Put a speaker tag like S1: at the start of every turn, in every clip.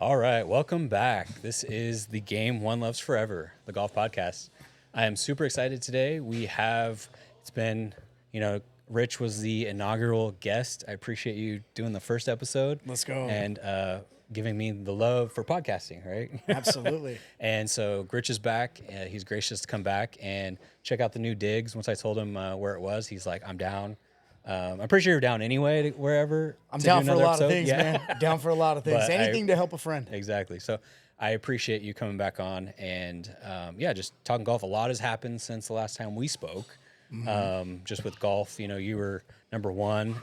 S1: All right, welcome back. This is the game One Loves Forever, the golf podcast. I am super excited today. It's been, Rich was the inaugural guest. I appreciate you doing the first episode.
S2: Let's go.
S1: And giving me the love for podcasting, right?
S2: Absolutely.
S1: And so Rich is back. He's gracious to come back and check out the new digs. Once I told him where it was, he's like, I'm down. I'm pretty sure you're down anyway, wherever.
S2: I'm down for a lot of things, man. Down for a lot of things.
S1: But
S2: Anything to help a friend.
S1: Exactly. So I appreciate you coming back on and, just talking golf. A lot has happened since the last time we spoke. Just with golf, you were number 1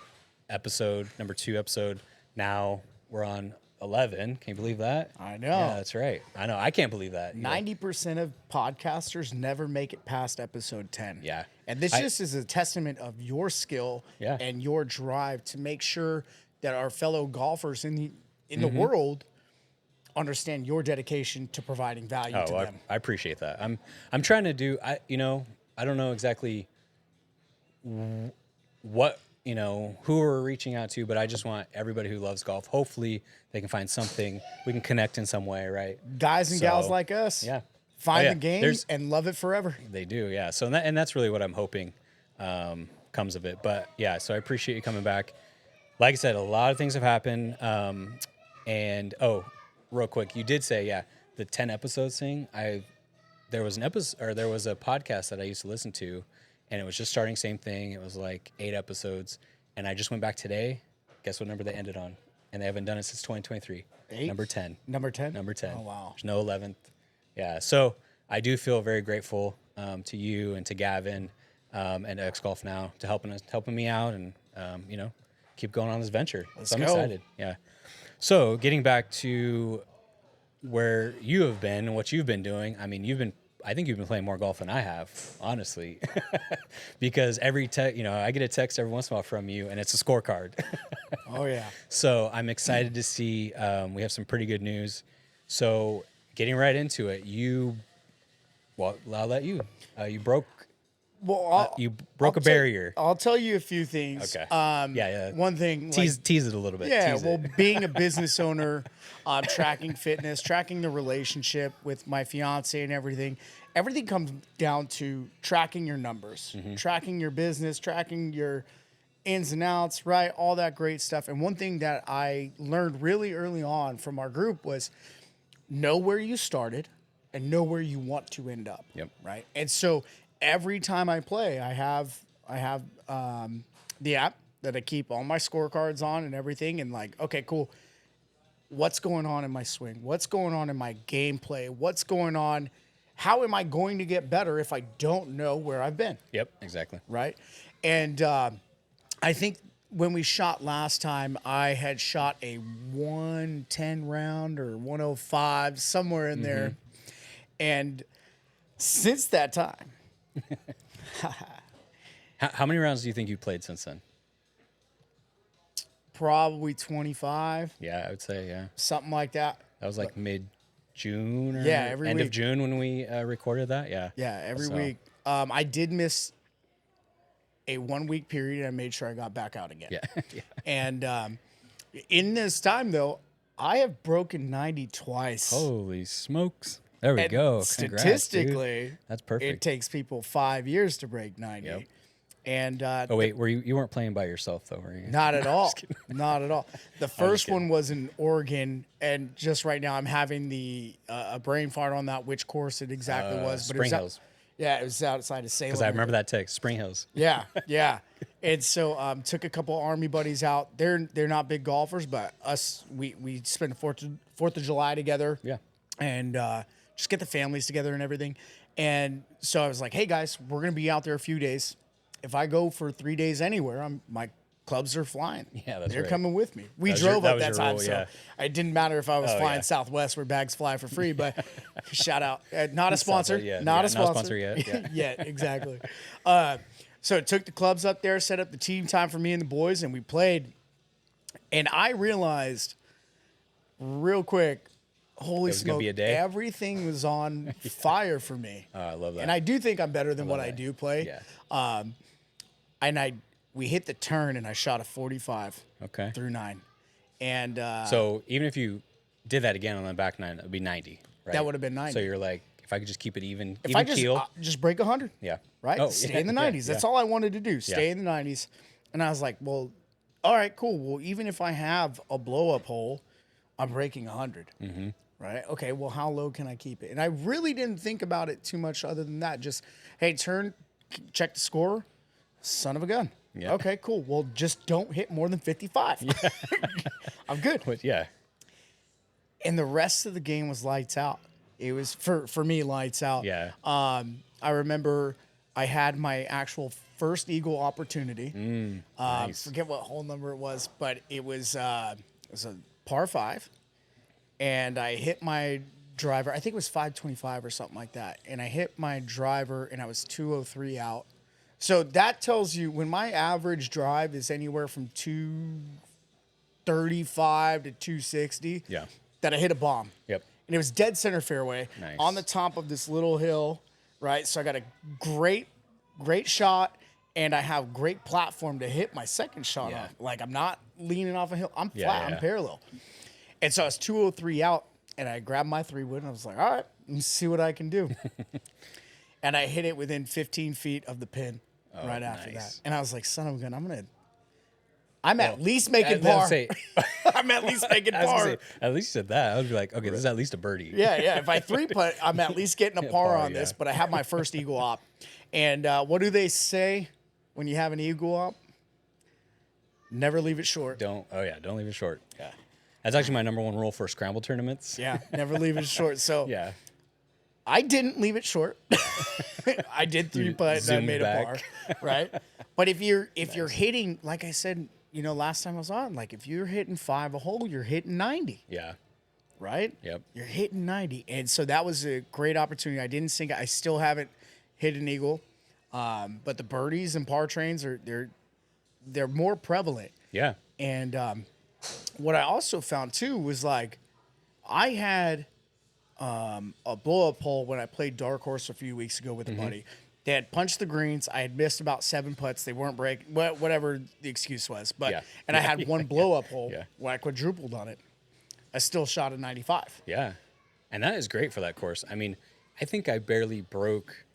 S1: episode, number 2 episode. Now we're on 11. Can you believe that?
S2: I know.
S1: Yeah, that's right. I know. I can't believe that.
S2: 90% of podcasters never make it past episode 10.
S1: Yeah.
S2: And this just is a testament of your skill and your drive to make sure that our fellow golfers in the world understand your dedication to providing value to them.
S1: I appreciate that. I'm trying to do, I don't know exactly what, who we're reaching out to, but I just want everybody who loves golf, hopefully they can find something, we can connect in some way, right?
S2: Guys and gals like us.
S1: Yeah.
S2: Find the game and love it forever.
S1: They do, yeah. So that's really what I'm hoping comes of it. But yeah, so I appreciate you coming back. Like I said, a lot of things have happened. And real quick, you did say, the 10 episodes thing. There was a podcast that I used to listen to, and it was just starting same thing. It was like 8 episodes, and I just went back today. Guess what number they ended on? And they haven't done it since 2023.
S2: 8?
S1: Number 10.
S2: Number 10?
S1: Number 10.
S2: Oh, wow.
S1: There's no 11th. Yeah, so I do feel very grateful to you and to Gavin and X Golf now to helping me out and keep going on this venture.
S2: Let's
S1: so I'm
S2: go.
S1: excited. Yeah. So getting back to where you have been and what you've been doing. I mean, I think you've been playing more golf than I have, honestly, because I get a text every once in a while from you, and it's a scorecard.
S2: Oh yeah.
S1: So I'm excited to see. We have some pretty good news. So getting right into it, I'll let you. You broke.
S2: Well,
S1: you broke a barrier.
S2: I'll tell you a few things.
S1: Okay.
S2: Yeah. One thing.
S1: Tease it a little bit.
S2: Yeah.
S1: Tease
S2: Well,
S1: it.
S2: being a business owner, tracking fitness, tracking the relationship with my fiance and everything comes down to tracking your numbers, tracking your business, tracking your ins and outs, right? All that great stuff. And one thing that I learned really early on from our group was know where you started and know where you want to end up.
S1: Yep.
S2: Right. And so every time I play, I have the app that I keep all my scorecards on and everything. And like, okay, cool. What's going on in my swing? What's going on in my gameplay? What's going on? How am I going to get better if I don't know where I've been?
S1: Yep. Exactly.
S2: Right. And I think when we shot last time, I had shot a 110 round or 105, somewhere in there. And since that time,
S1: How many rounds do you think you played since then?
S2: probably 25,
S1: Yeah, I would say
S2: something like that.
S1: that was like mid-June or
S2: every
S1: end of
S2: week.
S1: June when we recorded that. Yeah.
S2: Yeah, every
S1: So-
S2: week. I did miss a 1 week period. I made sure I got back out again.
S1: Yeah. Yeah.
S2: And in this time, though, I have broken 90 twice.
S1: Holy smokes! There we
S2: And
S1: go. Congrats, dude.
S2: statistically,
S1: That's perfect.
S2: it takes people 5 years to break 90.
S1: Yep.
S2: And
S1: Oh wait, you weren't playing by yourself though, were you?
S2: not at all. Not at all. The first
S1: kidding.
S2: one was in Oregon, and just right now I'm having a brain fart on that which course it exactly was. But
S1: Spring
S2: it was
S1: Hills.
S2: Yeah, it was outside of Salem.
S1: Because I remember that text, Spring Hills.
S2: Yeah, yeah. And so took a couple Army buddies out. They're not big golfers, but us we spend Fourth of July together.
S1: Yeah.
S2: And just get the families together and everything. And so I was like, hey guys, we're gonna be out there a few days. If I go for 3 days anywhere, my clubs are flying.
S1: Yeah, that's
S2: They're
S1: right.
S2: coming with me. We
S1: That was your-
S2: drove
S1: that
S2: up
S1: was
S2: that
S1: your
S2: time,
S1: rule,
S2: so
S1: yeah.
S2: it didn't matter if I was flying
S1: yeah.
S2: Southwest where bags fly for free. But shout out, not a sponsor,
S1: yeah,
S2: not
S1: yeah,
S2: a sponsor,
S1: not a sponsor yet, yeah.
S2: yet, exactly. So took the clubs up there, set up the team time for me and the boys, and we played. And I realized real quick, holy
S1: was gonna
S2: smoke,
S1: be a day?
S2: everything was on fire for me.
S1: Oh, I love that.
S2: And I do think I'm better than what I do play.
S1: Yeah.
S2: And we hit the turn, and I shot a 45
S1: Okay.
S2: through 9. And
S1: So even if you did that again on the back nine, it would be 90. Right?
S2: That would have been 90.
S1: So you're like, if I could just keep it even,
S2: If
S1: even
S2: I
S1: keel.
S2: just break 100,
S1: Yeah.
S2: right?
S1: Oh,
S2: Stay
S1: yeah,
S2: in the
S1: yeah,
S2: 90s. That's
S1: yeah.
S2: all I wanted to do. Stay
S1: Yeah.
S2: in the 90s. And I was like, well, all right, cool. Well, even if I have a blow up hole, I'm breaking 100.
S1: Mm-hmm.
S2: Right? Okay, well, how low can I keep it? And I really didn't think about it too much other than that. Just, hey, check the score. Son of a gun.
S1: Yeah.
S2: Okay, cool. Well, just don't hit more than 55. Yeah. I'm good.
S1: But yeah.
S2: And the rest of the game was lights out. It was, for me, lights out.
S1: Yeah.
S2: I remember I had my actual first eagle opportunity.
S1: Nice.
S2: Forget what hole number it was, but it was a par 5. And I hit my driver. I think it was 525 or something like that. And I hit my driver, and I was 203 out. So that tells you when my average drive is anywhere from 235 to 260.
S1: Yeah.
S2: That I hit a bomb.
S1: Yep.
S2: And it was dead center fairway
S1: Nice.
S2: on the top of this little hill, right? So I got a great shot, and I have great platform to hit my second shot
S1: Yeah.
S2: on. Like, I'm not leaning off a hill. I'm
S1: Yeah,
S2: flat.
S1: yeah.
S2: I'm parallel. And so I was 203 out, and I grabbed my 3-wood, and I was like, all right, let's see what I can do. And I hit it within 15 feet of the pin right after
S1: nice.
S2: that. And I was like, son of a gun, I'm at least making
S1: And then
S2: par.
S1: say-
S2: I'm at least making
S1: I was gonna
S2: par.
S1: say, at least you said that. I would be like, okay, this is at least a birdie.
S2: Yeah. If I 3-putt, I'm at least getting a par on this,
S1: yeah.
S2: but I have my first eagle op. And what do they say when you have an eagle op? Never leave it short.
S1: Don't leave it short. Yeah. That's actually my number one rule for scramble tournaments.
S2: Yeah, never leave it short. So
S1: Yeah.
S2: I didn't leave it short. I did 3-putt and I
S1: zoomed
S2: made
S1: back.
S2: a par, right? But if you're hitting, like I said, last time I was on, like if you're hitting 5 a hole, you're hitting 90,
S1: Yeah.
S2: right?
S1: Yep.
S2: You're hitting 90, and so that was a great opportunity. I didn't sink it. I still haven't hit an eagle, but the birdies and par trains they're more prevalent.
S1: Yeah.
S2: And what I also found too was like I had a blow up hole when I played Dark Horse a few weeks ago with a buddy. They had punched the greens. I had missed about 7 putts. They weren't breaking, whatever the excuse was. But
S1: Yeah.
S2: and I had one blow up hole
S1: Yeah.
S2: where I quadrupled on it. I still shot a 95.
S1: Yeah. And that is great for that course. I mean, I think I barely broke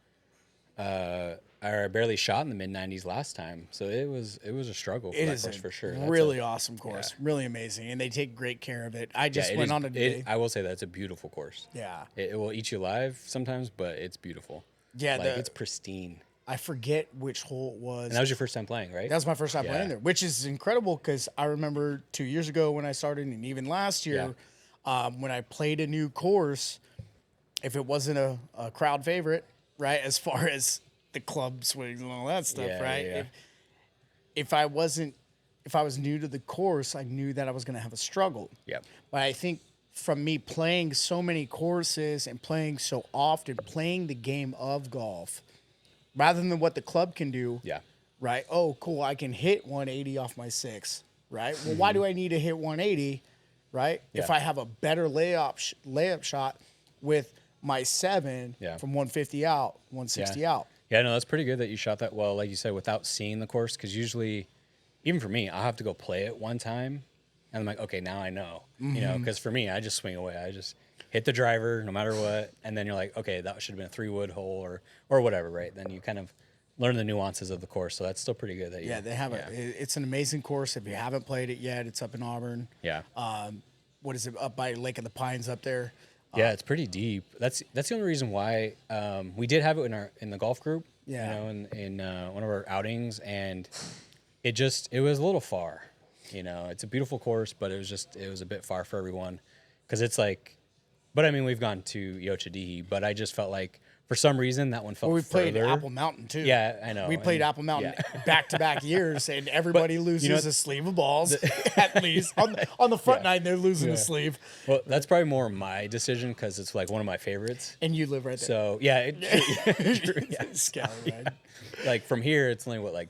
S1: or I barely shot in the mid 90s last time. So it was a struggle for
S2: It
S1: that
S2: is
S1: course
S2: a
S1: for sure.
S2: really awesome course, really amazing, and they take great care of it. I just went on it today.
S1: I will say that it's a beautiful course.
S2: Yeah.
S1: It will eat you alive sometimes, but it's beautiful.
S2: Yeah,
S1: Like it's pristine.
S2: I forget which hole it was.
S1: And that was your first time playing, right?
S2: That was my first time
S1: Yeah.
S2: playing there, which is incredible because I remember 2 years ago when I started, and even last year when I played a new course, if it wasn't a crowd favorite, right, as far as the club swings and all that stuff,
S1: Yeah,
S2: right?
S1: yeah.
S2: If I was new to the course, I knew that I was going to have a struggle.
S1: Yep.
S2: But I think from me playing so many courses and playing so often, playing the game of golf, rather than what the club can do,
S1: Yeah.
S2: right? Oh, cool, I can hit 180 off my 6, right? Well, why do I need to hit 180, right? If
S1: Yeah.
S2: I have a better layup shot with my 7
S1: Yeah.
S2: from 150 out, 160 out.
S1: Yeah, no, that's pretty good that you shot that well, like you said, without seeing the course. Because usually, even for me, I'll have to go play it one time, and I'm like, okay, now I know. You know, because for me, I just swing away. I just hit the driver no matter what, and then you're like, okay, that should have been a 3-wood hole or whatever, right? Then you kind of learn the nuances of the course. So that's still pretty good. That
S2: Yeah, they have it's an amazing course. If you haven't played it yet, it's up in Auburn.
S1: Yeah.
S2: What is it, up by Lake of the Pines up there?
S1: Yeah, it's pretty deep. That's the only reason why we did have it in the golf group.
S2: Yeah.
S1: You know, in one of our outings, and it was a little far. You know, it's a beautiful course, but it was a bit far for everyone because it's like. But I mean, we've gone to Yochadihi, but I just felt like for some reason that one felt.
S2: Well, we played
S1: further.
S2: Apple Mountain too.
S1: Yeah, I know.
S2: We played
S1: and-
S2: Apple Mountain
S1: yeah.
S2: back-to-back years, and everybody loses
S1: know-
S2: a sleeve of balls at least. On the front nine, they're losing a sleeve,
S1: Well, that's probably more my decision because it's like one of my favorites.
S2: and you live right there.
S1: So yeah, true, yeah.
S2: Scallywag.
S1: Like from here, it's only what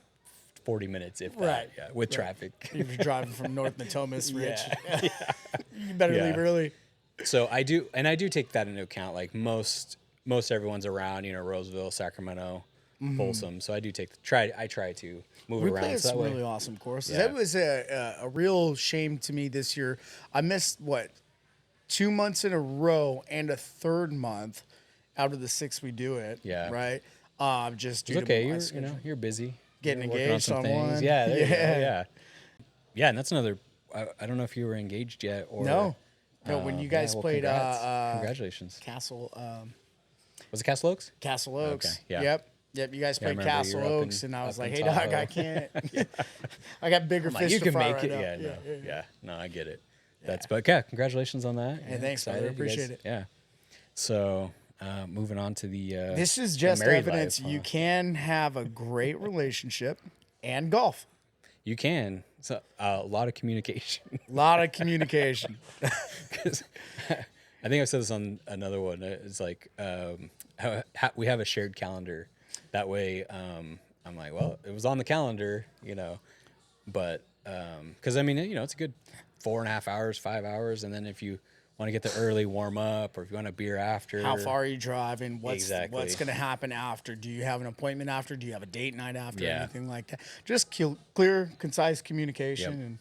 S1: 40 minutes if that.
S2: Right,
S1: Yeah, with traffic.
S2: If you're driving from North Natomas, Rich,
S1: Yeah.
S2: you better
S1: Yeah.
S2: leave early.
S1: So I do take that into account. Like most everyone's around, you know, Roseville, Sacramento, Folsom. So I do I try to move
S2: We
S1: around.
S2: played
S1: So that
S2: some
S1: way,
S2: really awesome courses.
S1: Yeah.
S2: That was a real shame to me this year. I missed 2 months in a row and a third month out of the 6 we do it.
S1: Yeah.
S2: Right. Just due
S1: It's
S2: to
S1: okay.
S2: my
S1: You're
S2: schedule.
S1: you're busy.
S2: Getting
S1: You're working on
S2: engaged
S1: some
S2: on
S1: things.
S2: one.
S1: Yeah. There you go.
S2: Yeah.
S1: Yeah. Yeah, and that's another. I don't know if you were engaged yet or
S2: No. No, when you
S1: yeah,
S2: guys
S1: well,
S2: played
S1: congrats. Congratulations.
S2: Castle
S1: Was it Castle Oaks?
S2: Castle Oaks.
S1: Okay, yeah.
S2: Yep. You guys
S1: Yeah, I
S2: played
S1: remember you
S2: Castle
S1: were up
S2: Oaks,
S1: in-
S2: and I was
S1: up
S2: like,
S1: in
S2: "Hey, dog,
S1: Tahoe."
S2: I can't. I got bigger
S1: Like,
S2: fish
S1: you
S2: to
S1: can
S2: fry
S1: make
S2: right
S1: it.
S2: now."
S1: Yeah, no, yeah, no, I get it. That's but yeah, congratulations on that.
S2: Hey,
S1: Yeah,
S2: thanks, brother.
S1: excited. You
S2: Appreciate
S1: guys-
S2: it.
S1: Yeah. So moving on to the
S2: This is
S1: the
S2: just
S1: married
S2: evidence
S1: life,
S2: you
S1: huh?
S2: can have a great relationship and golf.
S1: You can. So a lot of communication.
S2: A lot of communication.
S1: 'Cause I think I've said this on another one. It's like we have a shared calendar. That way, I'm like, well, it was on the calendar, but because I mean, it's a good 4.5 hours, 5 hours, and then if you want to get the early warm up, or if you want a beer after,
S2: How far are you driving? What's
S1: Exactly.
S2: going to happen after? Do you have an appointment after? Do you have a date night after?
S1: Yeah.
S2: Anything like that? Just clear, concise communication.
S1: Yep.
S2: And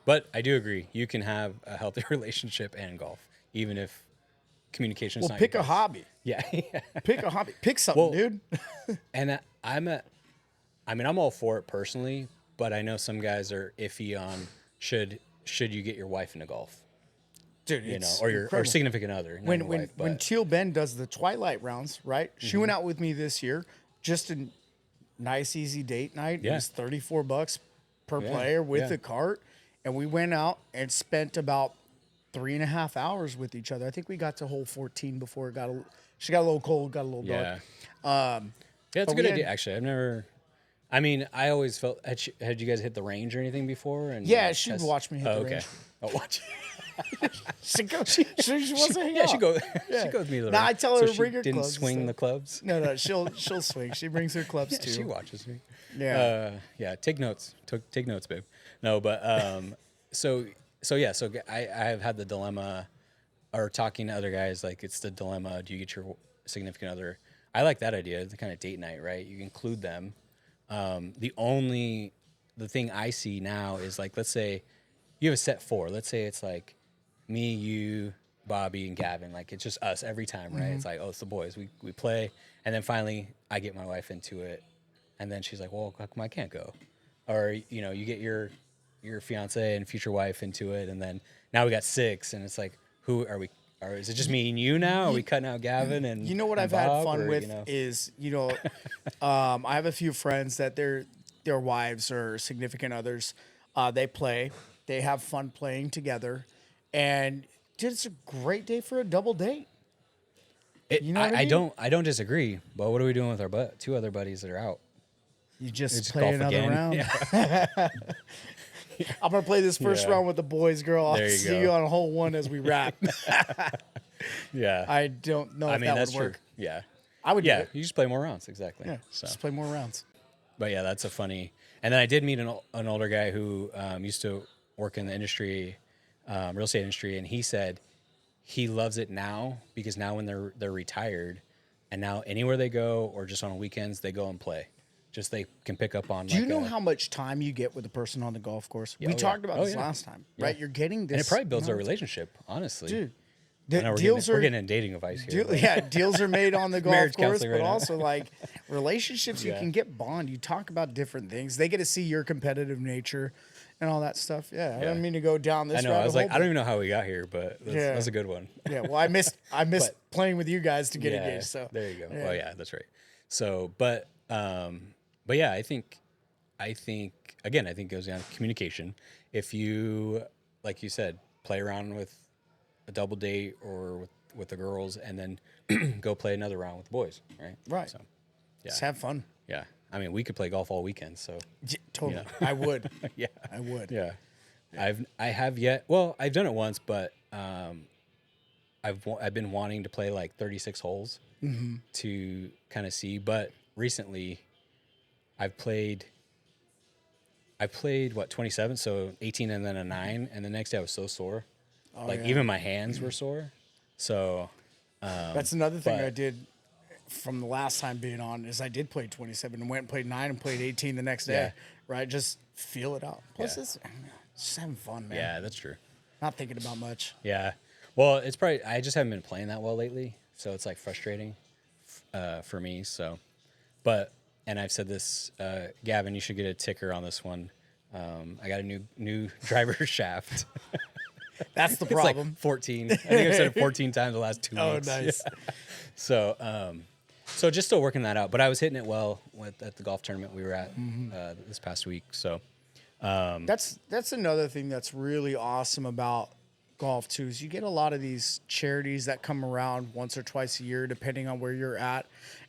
S1: But I do agree, you can have a healthy relationship and golf, even if communication is
S2: well,
S1: not
S2: pick
S1: your
S2: a
S1: best.
S2: hobby.
S1: Yeah.
S2: Pick a hobby. Pick something,
S1: Well,
S2: dude.
S1: And I'm all for it personally, but I know some guys are iffy on should you get your wife into golf,
S2: Dude, it's
S1: or your
S2: incredible.
S1: significant other. Not
S2: when
S1: your
S2: when
S1: wife,
S2: when
S1: but-
S2: Teal Ben does the Twilight rounds, right? She
S1: Mm-hmm.
S2: went out with me this year, just a nice easy date night. It
S1: Yeah.
S2: was $34 per
S1: Yeah,
S2: player with
S1: yeah.
S2: the cart, and we went out and spent about 3.5 hours with each other. I think we got to hole 14 before it she got a little cold, got a little
S1: yeah,
S2: dark.
S1: yeah, it's
S2: but
S1: a good
S2: we
S1: idea.
S2: had-
S1: Actually, I've never. I mean, I always felt had you guys hit the range or anything before? And
S2: Yeah, she'd watch me hit the
S1: okay.
S2: range.
S1: Oh, watch.
S2: She wants to hang
S1: Yeah,
S2: out.
S1: she goes.
S2: Yeah.
S1: She goes me to the
S2: Nah,
S1: range.
S2: I tell her
S1: So
S2: to
S1: she
S2: bring her
S1: didn't
S2: clubs and
S1: swing
S2: stuff.
S1: the clubs.
S2: No, she'll swing. She brings her clubs too.
S1: She watches me.
S2: Yeah.
S1: Yeah. Take notes. Take notes, babe. No, but so I have had the dilemma, or talking to other guys, like it's the dilemma. Do you get your significant other? I like that idea. The kind of date night, right? You include them. The thing I see now is like, let's say you have a set 4. Let's say it's like me, you, Bobby, and Gavin. Like it's just us every time, right? It's like, oh, it's the boys. We play, and then finally I get my wife into it, and then she's like, well, how come I can't go? Or you get your fiance and future wife into it, and then now we got 6, and it's like, who are we? Or is it just me and you now? Are we cutting out Gavin and
S2: You know what
S1: and
S2: I've had
S1: Bob,
S2: fun
S1: or,
S2: with is, I have a few friends that their wives or significant others, they play, they have fun playing together, and dude, it's a great day for a double date. You know what I mean?
S1: I don't disagree, but what are we doing with our 2 other buddies that are out?
S2: You just
S1: Just
S2: play
S1: golf
S2: another
S1: again.
S2: round.
S1: Yeah.
S2: I'm gonna play this first
S1: Yeah.
S2: round with the boys, girl. I'll
S1: There you
S2: see
S1: go.
S2: you on hole 1 as we wrap.
S1: Yeah.
S2: I don't know
S1: I
S2: if
S1: mean,
S2: that
S1: that's
S2: would
S1: true.
S2: work.
S1: Yeah.
S2: I would do
S1: Yeah.
S2: it.
S1: You just play more rounds. Exactly.
S2: Yeah,
S1: So,
S2: just play more rounds.
S1: but yeah, that's a funny. And then I did meet an older guy who used to work in the industry, real estate industry, and he said he loves it now because now when they're retired, and now anywhere they go or just on weekends they go and play. Just they can pick up on.
S2: Do you know how much time you get with a person on the golf course? We
S1: yeah.
S2: talked about
S1: Oh,
S2: this
S1: yeah.
S2: last time, right? You're getting this,
S1: And it probably builds a
S2: amount of-
S1: relationship, honestly.
S2: dude.
S1: I know
S2: Deals
S1: we're
S2: are
S1: getting in dating advice here. but-
S2: yeah, deals are made on the golf
S1: Marriage
S2: course,
S1: counseling
S2: but
S1: right now.
S2: also like relationships, you
S1: Yeah.
S2: can get bond. You talk about different things. They get to see your competitive nature and all that stuff. Yeah, I
S1: Yeah.
S2: don't mean to go down this.
S1: I know. I
S2: rabbit
S1: was like,
S2: hole,
S1: I don't even know how we got here, but
S2: Yeah.
S1: that's a good one.
S2: but- Yeah, well, I missed playing with you guys to get
S1: Yeah,
S2: engaged. So
S1: there you go.
S2: yeah.
S1: Oh yeah, that's right. So, but yeah, I think again, I think it goes down to communication. If you, like you said, play around with a double date or with the girls, and then go play another round with the boys, right?
S2: Right.
S1: So,
S2: Just have fun.
S1: yeah. I mean, we could play golf all weekend. So,
S2: Yeah, totally. I would.
S1: yeah.
S2: I would.
S1: Yeah. I have yet. Well, I've done it once, but I've been wanting to play like 36 holes to kind of see. But recently, I've played what 27, so 18 and then a 9, and the next day I was so sore, like
S2: yeah.
S1: even my hands were sore. So
S2: That's another thing
S1: but-
S2: I did from the last time being on is I did play 27 and went and played 9 and played 18 the next day.
S1: Yeah.
S2: Right? Just feel it out. Plus,
S1: Yeah.
S2: it's just having fun, man.
S1: yeah, that's true.
S2: Not thinking about much.
S1: Yeah. Well, it's probably I just haven't been playing that well lately, so it's like frustrating for me. So, but and I've said this, Gavin, you should get a ticker on this one. I got a new driver shaft.
S2: That's the
S1: It's like
S2: problem.
S1: 14. I think I've said it 14 times the last 2 weeks.
S2: Nice.
S1: Yeah. So, so just still working that out. But I was hitting it well at the golf tournament we were at this past week. So
S2: That's another thing that's really awesome about golf too is you get a lot of these charities that come around once or twice a year depending on where you're at,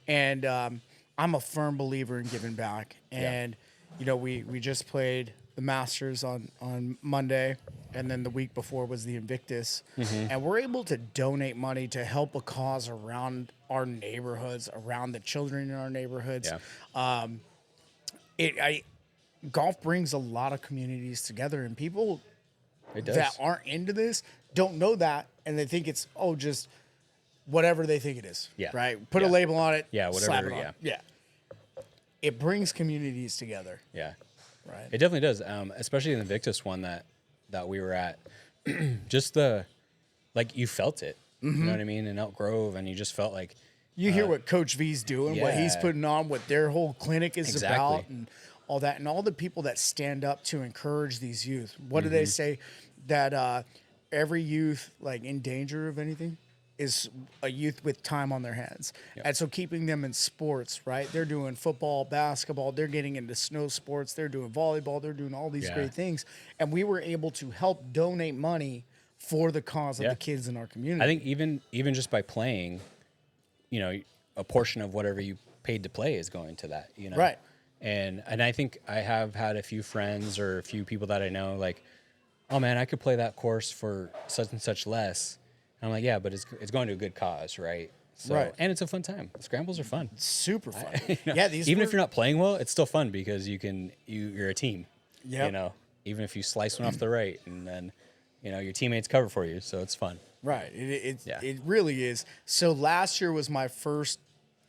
S2: and I'm a firm believer in giving back. And you know, we just played the Masters on Monday, and then the week before was the Invictus, and we're able to donate money to help a cause around our neighborhoods, around the children in our neighborhoods. Golf brings a lot of communities together, and people
S1: it does.
S2: that aren't into this don't know that, and they think it's just whatever they think it is.
S1: Yeah.
S2: Right. Put a label on it.
S1: Yeah,
S2: Slap
S1: whatever,
S2: it on. Yeah. It brings communities together.
S1: Yeah.
S2: Right.
S1: It definitely does. Especially in the Invictus one that we were at. Just like you felt it. You know what I mean? In Elk Grove, and you just felt like
S2: You hear what Coach V's doing, what he's
S1: yeah.
S2: putting on, what their whole clinic is
S1: Exactly.
S2: about, and all that, and all the people that stand up to encourage these youth. What do they say? That every youth, like in danger of anything, is a youth with time on their hands. And so keeping them in sports, right? They're doing football, basketball, they're getting into snow sports, they're doing volleyball, they're doing all these great things. And we were able to help donate money for the cause of the kids in our community.
S1: I think even just by playing, you know, a portion of whatever you paid to play is going to that, you know?
S2: Right.
S1: And I think I have had a few friends or a few people that I know like, oh man, I could play that course for such and such less. And I'm like, yeah, but it's going to a good cause, right? So,
S2: Right.
S1: And it's a fun time. Scrambles are fun.
S2: Super fun.
S1: You know,
S2: Yeah,
S1: even if you're not playing well, it's still fun because you're a team.
S2: Yep.
S1: You know, even if you slice one off the right, and then you know your teammates cover for you, so it's fun.
S2: Right. It really is. So last year was my first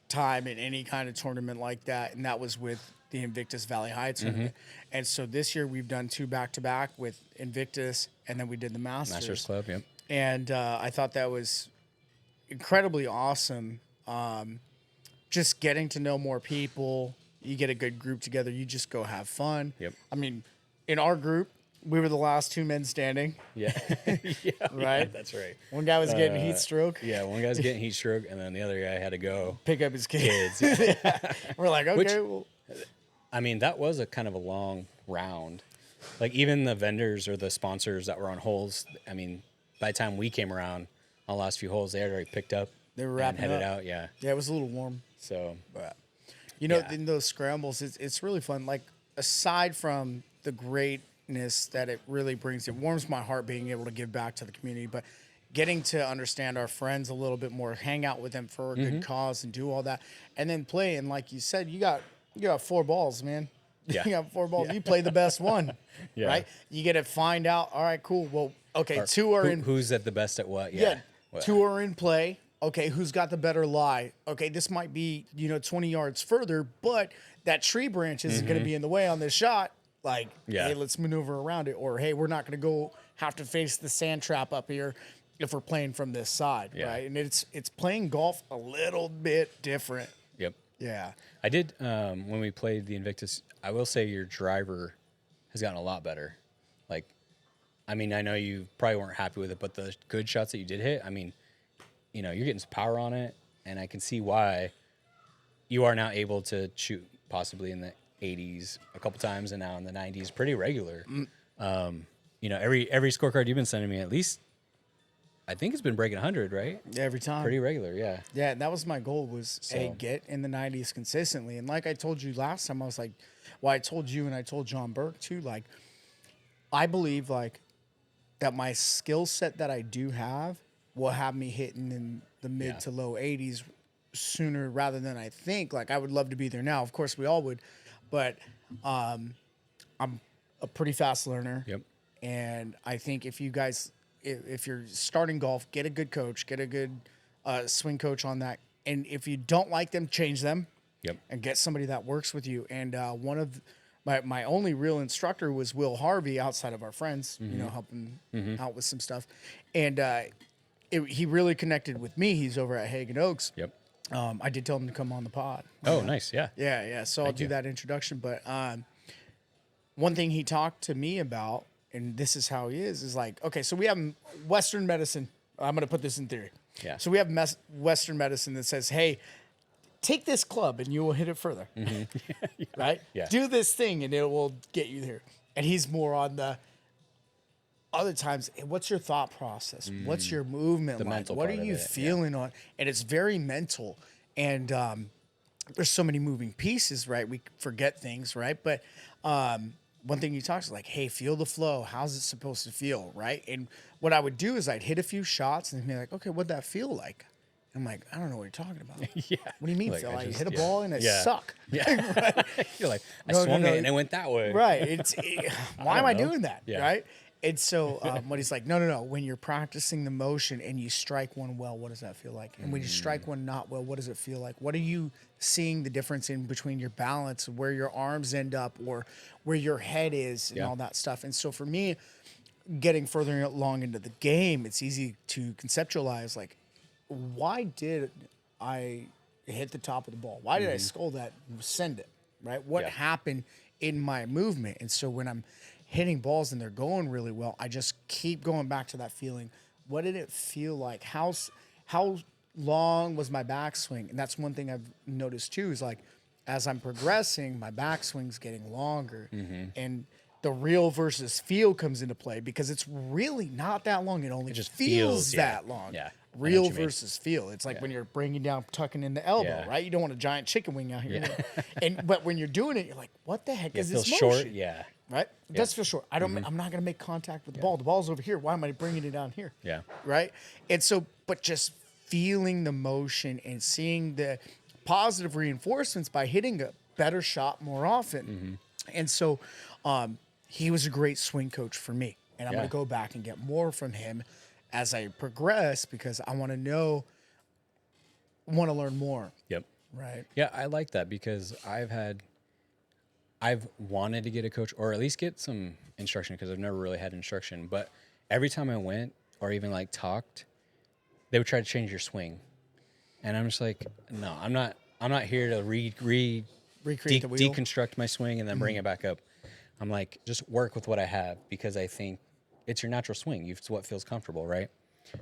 S2: time in any kind of tournament like that, and that was with the Invictus Valley High tournament. And so this year we've done 2 back-to-back with Invictus, and then we did the
S1: Masters Club, yep.
S2: And I thought that was incredibly awesome. Just getting to know more people. You get a good group together. You just go have fun.
S1: Yep.
S2: I mean, in our group, we were the last 2 men standing.
S1: Yeah. Yeah,
S2: Right?
S1: that's right.
S2: One guy was getting heat stroke.
S1: Yeah, one guy's getting heat stroke, and then the other guy had to go.
S2: Pick up his kids.
S1: Kids.
S2: We're like, okay,
S1: Which-
S2: well.
S1: I mean, that was a kind of a long round. Like even the vendors or the sponsors that were on holes, I mean, by the time we came around on the last few holes, they had already picked up.
S2: They were
S1: and
S2: wrapping
S1: headed
S2: up.
S1: out. Yeah.
S2: Yeah, it was a little warm.
S1: So
S2: But, you know,
S1: Yeah.
S2: in those scrambles, it's really fun. Like, aside from the greatness that it really brings, it warms my heart being able to give back to the community, but getting to understand our friends a little bit more, hang out with them for a good cause and do all that, and then play. And like you said, you got 4 balls, man.
S1: Yeah.
S2: You got 4 balls. You play the best one,
S1: Yeah.
S2: right? You get to find out, all right, cool. Well, okay, 2 are in.
S1: who's at the best at what?
S2: Yeah.
S1: Well,
S2: 2 are in play. Okay, who's got the better lie? Okay, this might be, 20 yards further, but that tree branch isn't going to be in the way on this shot. Like,
S1: Yeah.
S2: hey, let's maneuver around it. Or, hey, we're not going to have to face the sand trap up here if we're playing from this side,
S1: Yeah.
S2: right? And it's playing golf a little bit different.
S1: Yep.
S2: Yeah.
S1: I did when we played the Invictus. I will say your driver has gotten a lot better. Like, I mean, I know you probably weren't happy with it, but the good shots that you did hit, I mean, you're getting some power on it, and I can see why you are now able to shoot possibly in the 80s a couple times, and now in the 90s pretty regular. Every scorecard you've been sending me, at least I think it's been breaking 100, right?
S2: Every time.
S1: Pretty regular, yeah.
S2: Yeah, and that was my goal was, hey,
S1: So-
S2: get in the 90s consistently. And like I told you last time, I was like, well, I told you and I told John Burke too, like, I believe like that my skill set that I do have will have me hitting in the mid to low 80s sooner rather than I think. Like, I would love to be there now. Of course, we all would. But I'm a pretty fast learner.
S1: Yep.
S2: And I think if you guys, if you're starting golf, get a good coach, get a good swing coach on that. And if you don't like them, change them.
S1: Yep.
S2: And get somebody that works with you. And one of my only real instructor was Will Harvey outside of our friends, helping out with some stuff. And he really connected with me. He's over at Hagen Oaks.
S1: Yep.
S2: I did tell him to come on the pod.
S1: Oh, nice. Yeah.
S2: Yeah. So I'll do
S1: you.
S2: that introduction. But one thing he talked to me about, and this is how he is like, okay, so we have Western medicine. I'm going to put this in theory.
S1: Yeah.
S2: So we have Western medicine that says, hey, take this club and you will hit it further. Right?
S1: Yeah.
S2: Do this thing and it will get you there. And he's more on the other times, what's your thought process? What's your movement
S1: The
S2: like?
S1: mental
S2: What are
S1: part of
S2: you
S1: it,
S2: feeling on? And it's very mental. And there's so many moving pieces, right? We forget things, right? But one thing he talks is like, hey, feel the flow. How's it supposed to feel, right? And what I would do is I'd hit a few shots and be like, okay, what'd that feel like? I'm like, I don't know what you're talking about.
S1: Yeah.
S2: What do you mean,
S1: Like,
S2: Phil?
S1: I
S2: I
S1: just-
S2: hit a
S1: yeah.
S2: ball and it
S1: Yeah.
S2: suck.
S1: Yeah. You're like, I
S2: No, no,
S1: swung
S2: no.
S1: it and it went that way.
S2: Right. Why am I
S1: know.
S2: doing that?
S1: Yeah.
S2: Right. And so what he's like, no. When you're practicing the motion and you strike one well, what does that feel like? And when you strike one not well, what does it feel like? What are you seeing the difference in between your balance, where your arms end up, or where your head is, and
S1: Yeah.
S2: all that stuff? And so for me, getting further along into the game, it's easy to conceptualize like, why did I hit the top of the ball? Why did I skull that, send it, right? What
S1: Yeah.
S2: happened in my movement? And so when I'm hitting balls and they're going really well, I just keep going back to that feeling. What did it feel like? How long was my backswing? And that's one thing I've noticed too, is like, as I'm progressing, my backswing's getting longer. And the real versus feel comes into play because it's really not that long. It only
S1: just
S2: feels
S1: feels, yeah.
S2: that long.
S1: Yeah. I know
S2: Real
S1: what you mean.
S2: versus feel. It's like
S1: Yeah.
S2: when you're bringing down, tucking in the elbow,
S1: Yeah.
S2: right? You don't want a giant chicken wing out here. But when you're doing it, you're like, what the heck
S1: It
S2: is
S1: feels
S2: this
S1: short.
S2: motion?
S1: Yeah.
S2: Right? It does feel short. I'm not going to make contact with the ball. The ball's over here. Why am I bringing it down here?
S1: Yeah.
S2: Right? And so, but just feeling the motion and seeing the positive reinforcements by hitting a better shot more often. And so he was a great swing coach for me. And I'm going
S1: Yeah.
S2: to go back and get more from him as I progress because I want to learn more.
S1: Yep.
S2: Right.
S1: Yeah, I like that because I've wanted to get a coach or at least get some instruction because I've never really had instruction. But every time I went or even like talked, they would try to change your swing, and I'm just like, no, I'm not here to
S2: Recreate the wheel.
S1: deconstruct my swing and then bring it back up. I'm like, just work with what I have because I think it's your natural swing. It's what feels comfortable, right?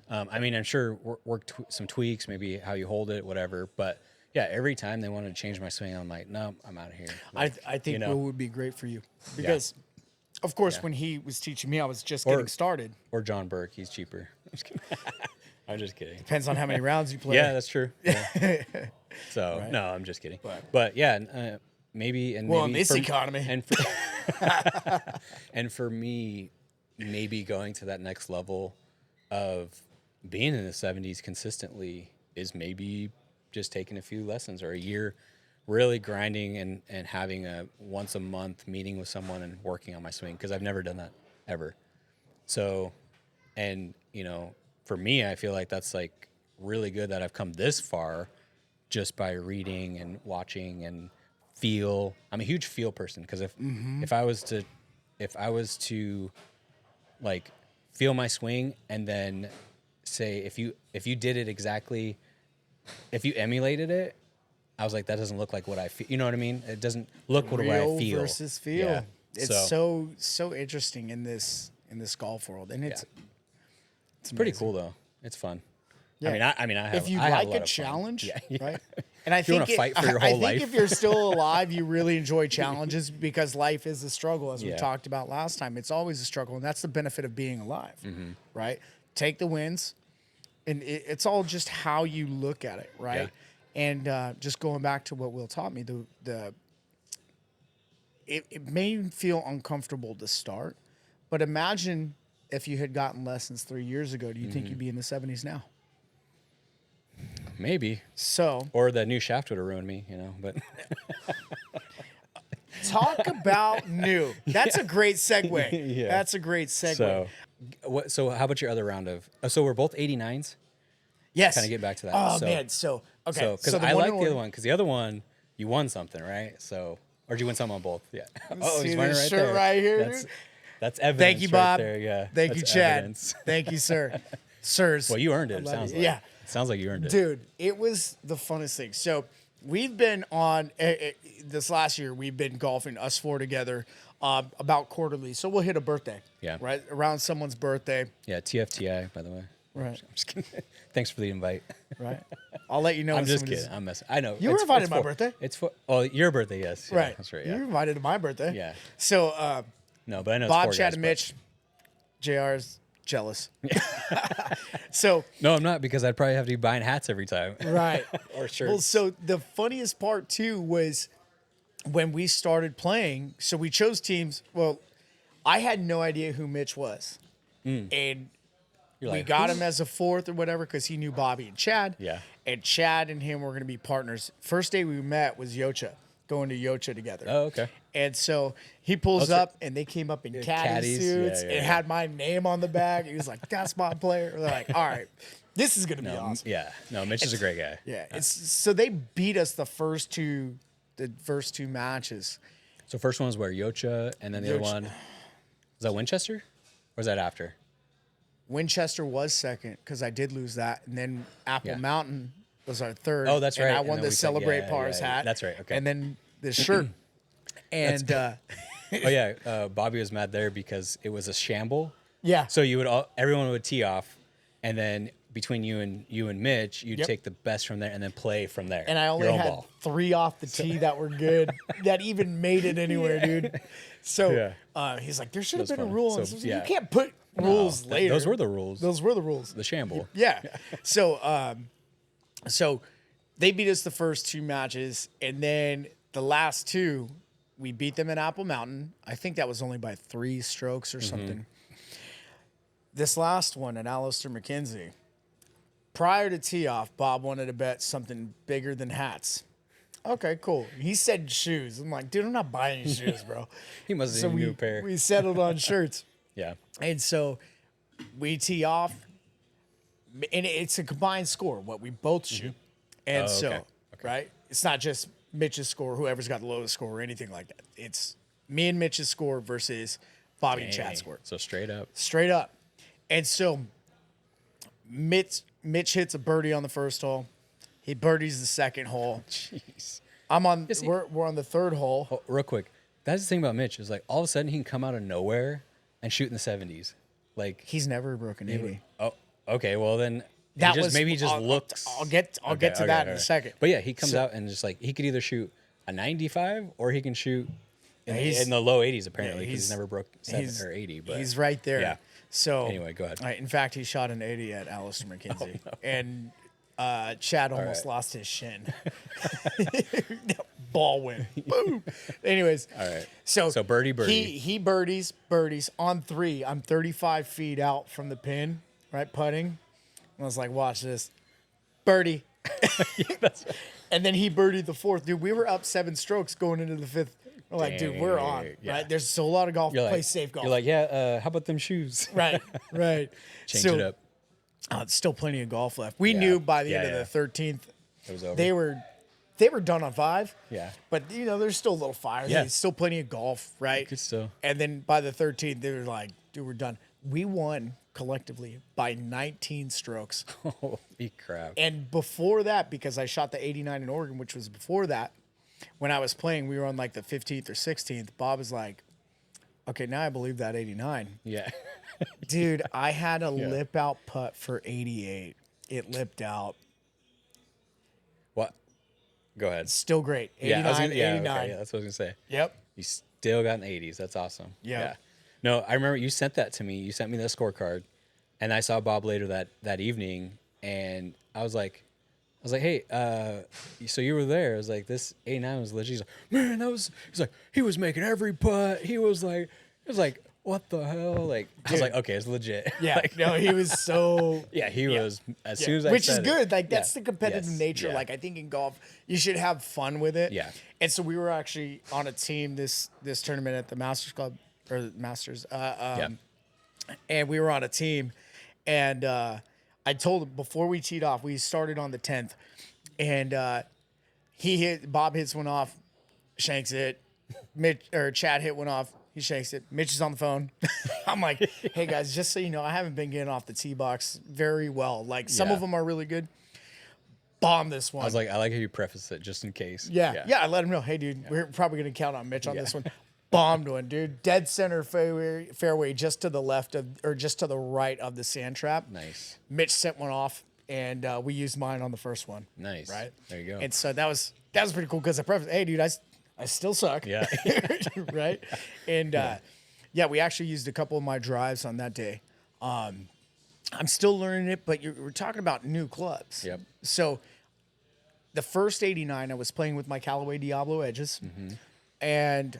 S1: I mean, I'm sure work some tweaks, maybe how you hold it, whatever. But yeah, every time they wanted to change my swing, I'm like, no, I'm out of here. Like,
S2: I think
S1: you know,
S2: Will would be great for you because, of course, when he was teaching me, I was just getting started.
S1: or John Burke, he's cheaper. I'm just kidding. I'm just kidding.
S2: Depends on how many rounds you play.
S1: Yeah, that's true. Yeah. So no, I'm just kidding. But yeah, maybe
S2: Well, in
S1: maybe
S2: this economy,
S1: and for me, maybe going to that next level of being in the 70s consistently is maybe just taking a few lessons or a year, really grinding and having a once a month meeting with someone and working on my swing because I've never done that ever. So, and you know, for me, I feel like that's like really good that I've come this far just by reading and watching and feel. I'm a huge feel person because if I was to like feel my swing and then say if you did it exactly, if you emulated it, I was like, that doesn't look like what I feel. You know what I mean? It doesn't look what
S2: real
S1: I feel
S2: versus feel.
S1: Yeah.
S2: It's so interesting in this golf world, and it's
S1: pretty
S2: amazing.
S1: cool though. It's fun.
S2: Yeah.
S1: I mean, I have.
S2: If you
S1: I have
S2: like
S1: lot
S2: a
S1: of fun.
S2: challenge,
S1: Yeah.
S2: right? And I
S1: you
S2: think
S1: wanna fight for your
S2: I
S1: whole
S2: think
S1: life.
S2: if you're still alive, you really enjoy challenges because life is a struggle, as we
S1: Yeah.
S2: talked about last time. It's always a struggle, and that's the benefit of being alive,
S1: Mm-hmm.
S2: right? Take the wins, and it's all just how you look at it, right? And just going back to what Will taught me, it may feel uncomfortable to start, but imagine if you had gotten lessons 3 years ago. Do you think you'd be in the 70s now?
S1: Maybe.
S2: So
S1: Or the new shaft would have ruined me, you know. But
S2: talk about new. That's a great segue.
S1: Yeah.
S2: That's a great segue.
S1: so how about your other round of? So we're both 89s.
S2: Yes.
S1: Kind of get back to that.
S2: Oh
S1: So-
S2: man. So okay.
S1: So because
S2: the
S1: I
S2: one
S1: like
S2: in
S1: the other
S2: order-
S1: one because the other one you won something, right? So or did you win something on both? Yeah. Oh,
S2: See
S1: he's wearing it
S2: this
S1: right
S2: shirt
S1: there.
S2: right here,
S1: That's,
S2: dude?
S1: that's evidence.
S2: Thank you,
S1: right
S2: Bob.
S1: there. Yeah.
S2: Thank you,
S1: That's
S2: Chad.
S1: evidence.
S2: Thank you, sir. Sirs.
S1: Well, you earned it.
S2: I
S1: It
S2: love
S1: sounds
S2: you.
S1: like.
S2: Yeah.
S1: It sounds like you earned it.
S2: Dude, it was the funnest thing. So we've been on this last year. We've been golfing us four together about quarterly. So we'll hit a birthday.
S1: Yeah.
S2: Right around someone's birthday.
S1: Yeah. TFTI, by the way.
S2: Right.
S1: I'm just kidding. Thanks for the invite.
S2: Right. I'll let you know.
S1: I'm
S2: when
S1: just
S2: somebody's-
S1: kidding. I'm messing. I know.
S2: You were invited to my
S1: for-
S2: birthday.
S1: It's for. Oh, your birthday. Yes. Yeah,
S2: Right.
S1: That's right.
S2: You
S1: Yeah.
S2: were invited to my birthday.
S1: Yeah.
S2: So
S1: No, but I know.
S2: Bob,
S1: it's four
S2: Chad,
S1: guys,
S2: and
S1: but-
S2: Mitch. JR's jealous. So
S1: No, I'm not because I'd probably have to be buying hats every time.
S2: right.
S1: Or shirts.
S2: Well, so the funniest part too was when we started playing. So we chose teams. Well, I had no idea who Mitch was, and
S1: You're
S2: we
S1: like,
S2: got
S1: "Who?"
S2: him as a fourth or whatever because he knew Bobby and Chad.
S1: Yeah.
S2: And Chad and him were going to be partners. First day we met was Yocha, going to Yocha together.
S1: Oh, okay.
S2: And so he pulls
S1: so-
S2: up, and they came up in caddy
S1: caddies,
S2: suits.
S1: yeah,
S2: It
S1: yeah.
S2: had my name on the back. He was like, "That's my player." We're like, "All right, this is gonna be awesome."
S1: Yeah. No, Mitch is a great guy.
S2: Yeah. It's so they beat us the first two matches.
S1: So first one was where Yocha, and then the other
S2: Yocha.
S1: one was that Winchester, or was that after?
S2: Winchester was second because I did lose that, and then Apple
S1: Yeah.
S2: Mountain was our third.
S1: Oh, that's
S2: and
S1: right.
S2: I
S1: And
S2: won
S1: then
S2: the
S1: we said-
S2: Celebrate
S1: yeah,
S2: Pars
S1: yeah,
S2: hat.
S1: that's right, okay.
S2: And then this shirt. And
S1: Oh yeah, Bobby was mad there because it was a shamble.
S2: yeah,
S1: So everyone would tee off, and then between you and Mitch, you'd
S2: Yep.
S1: take the best from there and then play from there.
S2: and I only
S1: your own
S2: had
S1: ball.
S2: 3 off the tee that were good that even made it anywhere, dude. So
S1: Yeah.
S2: He's like, there should have
S1: That's
S2: been a
S1: funny.
S2: rule.
S1: So,
S2: And so
S1: yeah.
S2: You can't put rules later.
S1: Those were the rules.
S2: Those were the rules.
S1: The shamble.
S2: Yeah. So they beat us the first 2 matches, and then the last 2, we beat them at Apple Mountain. I think that was only by 3 strokes or something. This last one at Alistair McKenzie, prior to tee off, Bob wanted to bet something bigger than hats. Okay, cool. He said shoes. I'm like, dude, I'm not buying any shoes, bro.
S1: He must have
S2: So
S1: seen a new pair.
S2: we settled on shirts.
S1: Yeah.
S2: And so we tee off, and it's a combined score, what we both shoot. And
S1: Oh,
S2: so,
S1: okay.
S2: right? It's not just Mitch's score, whoever's got the lowest score or anything like that. It's me and Mitch's score versus Bobby and Chad's score.
S1: So straight up.
S2: Straight up. And so Mitch hits a birdie on the first hole. He birdies the second hole.
S1: Jeez.
S2: I'm on.
S1: Yes, he-
S2: We're on the third hole.
S1: Oh, real quick. That's the thing about Mitch is like all of a sudden he can come out of nowhere and shoot in the 70s. Like,
S2: He's never broken 80.
S1: oh, okay. Well, then
S2: That
S1: he
S2: was
S1: maybe he just
S2: I'll-
S1: looks.
S2: I'll get to that in a second.
S1: But yeah, he comes
S2: So-
S1: out and just like he could either shoot a 95 or he can shoot
S2: he's-
S1: in the low 80s apparently because
S2: he's-
S1: he's never broke 70 or 80. But
S2: He's right there.
S1: Yeah.
S2: So
S1: Anyway, go ahead.
S2: In fact, he shot an 80 at Alistair McKenzie, and Chad almost
S1: right.
S2: lost his shin. Ball went boom. Anyways,
S1: All right.
S2: So
S1: birdie.
S2: He birdies on 3. I'm 35 feet out from the pin, right, putting. And I was like, watch this, birdie. And then he birdied the 4th. Dude, we were up 7 strokes going into the 5th. We're like, dude, we're on.
S1: Dang, yeah.
S2: Right? There's still a lot of golf.
S1: You're
S2: Play
S1: like,
S2: safe golf.
S1: You're like, yeah. How about them shoes?
S2: right.
S1: Change
S2: So,
S1: it up.
S2: still plenty of golf left. We
S1: Yeah.
S2: knew by the
S1: Yeah,
S2: end of the 13th
S1: It was over.
S2: they were done on 5.
S1: Yeah.
S2: But there's still a little fire.
S1: Yeah.
S2: There's still plenty of golf, right?
S1: Good still.
S2: And then by the 13th, they were like, dude, we're done. We won collectively by 19 strokes.
S1: Holy crap.
S2: And before that, because I shot the 89 in Oregon, which was before that, when I was playing, we were on like the 15th or 16th. Bob was like, okay, now I believe that 89.
S1: Yeah.
S2: Dude, I had a lip out putt for 88. It lipped out.
S1: What? Go ahead.
S2: Still great. 89,
S1: yeah,
S2: 89.
S1: okay, yeah, that's what I was gonna say.
S2: Yep.
S1: You still got in the 80s. That's awesome.
S2: Yeah.
S1: Yeah. No, I remember you sent that to me. You sent me the scorecard, and I saw Bob later that evening, and I was like, hey, so you were there? I was like, this 89 was legit. He's like, man, he's like, he was making every putt. He was like, what the hell? Like, I was like, okay, it's legit.
S2: Yeah.
S1: Like,
S2: No, he was so.
S1: yeah, he was, as soon as I
S2: Which is
S1: said it-
S2: good. Like, that's
S1: yeah,
S2: the competitive
S1: yes,
S2: nature.
S1: yeah.
S2: Like, I think in golf, you should have fun with it.
S1: Yeah.
S2: And so we were actually on a team this tournament at the Masters Club, or the Masters. And we were on a team. And I told him before we teed off, we started on the 10th. And Bob hits one off, shanks it. Chad hit one off, He shakes it. Mitch is on the phone. I'm like, hey guys, just so you know, I haven't been getting off the tee box very well. Like some
S1: Yeah.
S2: of them are really good. Bomb this one.
S1: I was like, I like how you preface it just in case.
S2: Yeah. I let him know. Hey, dude, we're probably gonna count on Mitch on this one. Bombed one, dude. Dead center fairway, just to the left of, or just to the right of the sand trap.
S1: Nice.
S2: Mitch sent one off, and we used mine on the first one.
S1: Nice.
S2: Right.
S1: There you go.
S2: And so that was pretty cool because I prefaced, hey, dude, I still suck.
S1: Yeah.
S2: Right. And yeah, we actually used a couple of my drives on that day. I'm still learning it, but we're talking about new clubs.
S1: Yep.
S2: So the first 89, I was playing with my Callaway Diablo edges, and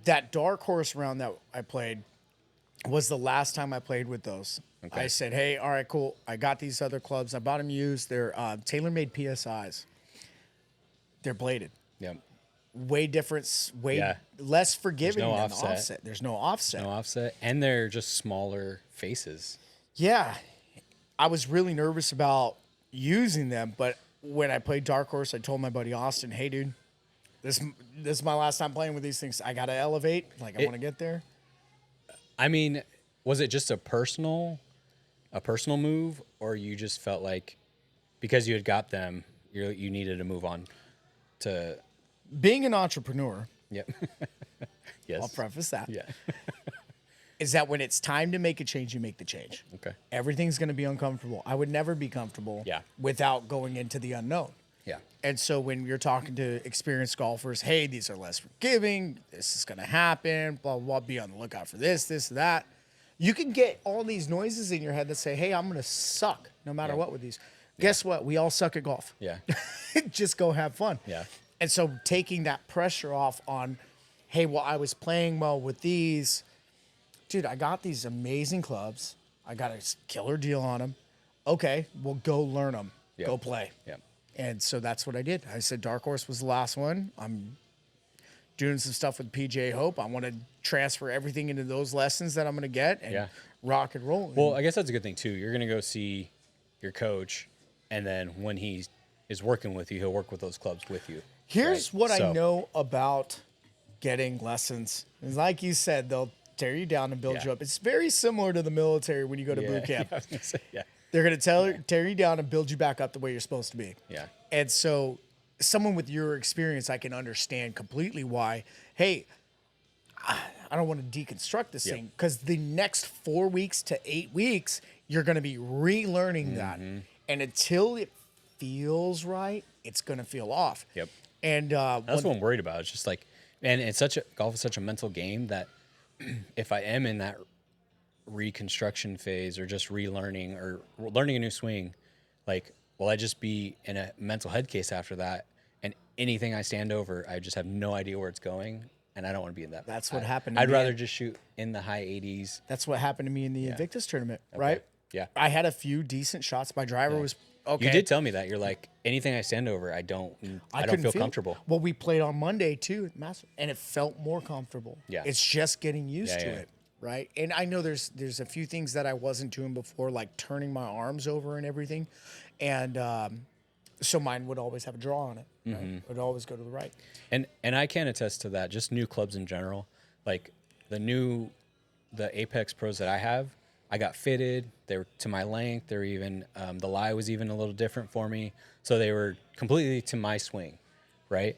S2: that dark horse round that I played was the last time I played with those.
S1: Okay.
S2: I said, hey, all right, cool. I got these other clubs. I bought them used. They're tailor-made PSIs. They're bladed.
S1: Yep.
S2: Way different,
S1: Yeah.
S2: less forgiving
S1: no
S2: than
S1: offset.
S2: the offset. There's no offset.
S1: No offset. And they're just smaller faces.
S2: Yeah. I was really nervous about using them, but when I played Dark Horse, I told my buddy Austin, hey, dude, this is my last time playing with these things. I got to elevate. Like, I want to get there.
S1: I mean, was it just a personal move, or you just felt like because you had got them, you needed to move on to...
S2: Being an entrepreneur,
S1: Yep. Yes.
S2: I'll preface that,
S1: Yeah.
S2: is that when it's time to make a change, you make the change.
S1: Okay.
S2: Everything's going to be uncomfortable. I would never be comfortable
S1: Yeah.
S2: without going into the unknown.
S1: Yeah.
S2: And so when you're talking to experienced golfers, hey, these are less forgiving, this is going to happen, blah, blah, blah, be on the lookout for this, that. You can get all these noises in your head that say, hey, I'm going to suck no matter what with these. Guess what? We all suck at golf.
S1: Yeah.
S2: Just go have fun.
S1: Yeah.
S2: And so taking that pressure off on, hey, well, I was playing well with these. Dude, I got these amazing clubs. I got a killer deal on them. Okay, well, go learn them.
S1: Yep.
S2: Go play.
S1: Yeah.
S2: And so that's what I did. I said Dark Horse was the last one. I'm doing some stuff with PJ Hope. I want to transfer everything into those lessons that I'm going to get and rock and roll.
S1: Well, I guess that's a good thing too. You're going to go see your coach, and then when he is working with you, he'll work with those clubs with you.
S2: Here's
S1: right?
S2: what
S1: So-
S2: I know about getting lessons. It's like you said, they'll tear you down and build you up. It's very similar to the military when you go to boot camp.
S1: I was gonna say, yeah.
S2: They're going to tear you down and build you back up the way you're supposed to be.
S1: Yeah.
S2: And so someone with your experience, I can understand completely why, hey, I don't want to deconstruct this thing, because the next 4 weeks to 8 weeks, you're going to be relearning that. And until it feels right, it's going to feel off.
S1: Yep.
S2: And
S1: That's what I'm worried about. It's just like, and it's golf is such a mental game that if I am in that reconstruction phase or just relearning or learning a new swing, like, will I just be in a mental head case after that? And anything I stand over, I just have no idea where it's going. And I don't want to be in that.
S2: That's what happened to
S1: I'd
S2: me.
S1: rather just shoot in the high 80s.
S2: That's what happened to me in the Invictus tournament, right?
S1: Yeah.
S2: I had a few decent shots. My driver was okay.
S1: You did tell me that. You're like, anything I stand over, I don't
S2: couldn't
S1: feel comfortable.
S2: Well, we played on Monday too at Master, and it felt more comfortable.
S1: Yeah.
S2: It's just getting used to
S1: Yeah.
S2: it, right? And I know there's a few things that I wasn't doing before, like turning my arms over and everything, and so mine would always have a draw on it. Right? It would always go to the right.
S1: And I can attest to that. Just new clubs in general, like the Apex Pros that I have, I got fitted. They were to my length. They're even the lie was even a little different for me, so they were completely to my swing, right?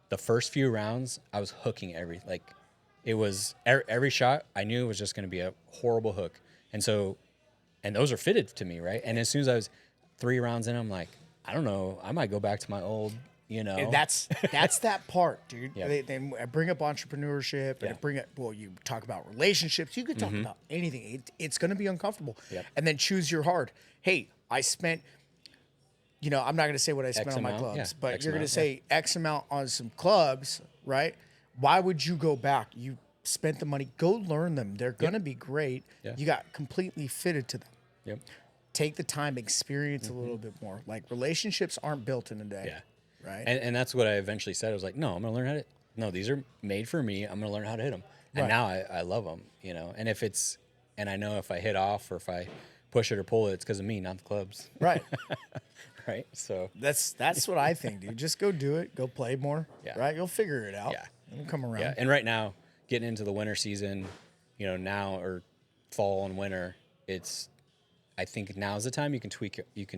S1: The first few rounds, I was hooking it was every shot I knew was just going to be a horrible hook, and those are fitted to me, right? And as soon as I was 3 rounds in, I'm like, I don't know, I might go back to my old,
S2: And that's that part, dude.
S1: Yeah.
S2: They bring up entrepreneurship, and bring up, well, you talk about relationships. You could talk about anything. It's going to be uncomfortable.
S1: Yep.
S2: And then choose your hard. Hey, I spent, I'm not going to say what I spent
S1: X
S2: on my
S1: amount,
S2: clubs,
S1: yeah,
S2: but
S1: X
S2: you're going to
S1: amount,
S2: say X amount on some clubs, right? Why would you go back? You spent the money. Go learn them. They're going to be great.
S1: Yeah.
S2: You got completely fitted to them.
S1: Yep.
S2: Take the time, experience a little bit more. Like, relationships aren't built in a day.
S1: Yeah.
S2: Right.
S1: And that's what I eventually said. I was like, no, I'm going to learn how to. No, these are made for me. I'm going to learn how to hit them. And now I love them. And and I know if I hit off or if I push it or pull it, it's because of me, not the clubs.
S2: Right.
S1: Right. So
S2: That's what I think, dude. Just go do it. Go play more.
S1: Yeah.
S2: Right. You'll figure it out.
S1: Yeah.
S2: It'll come around.
S1: yeah. And right now, getting into the winter season, now or fall and winter, I think now's the time you can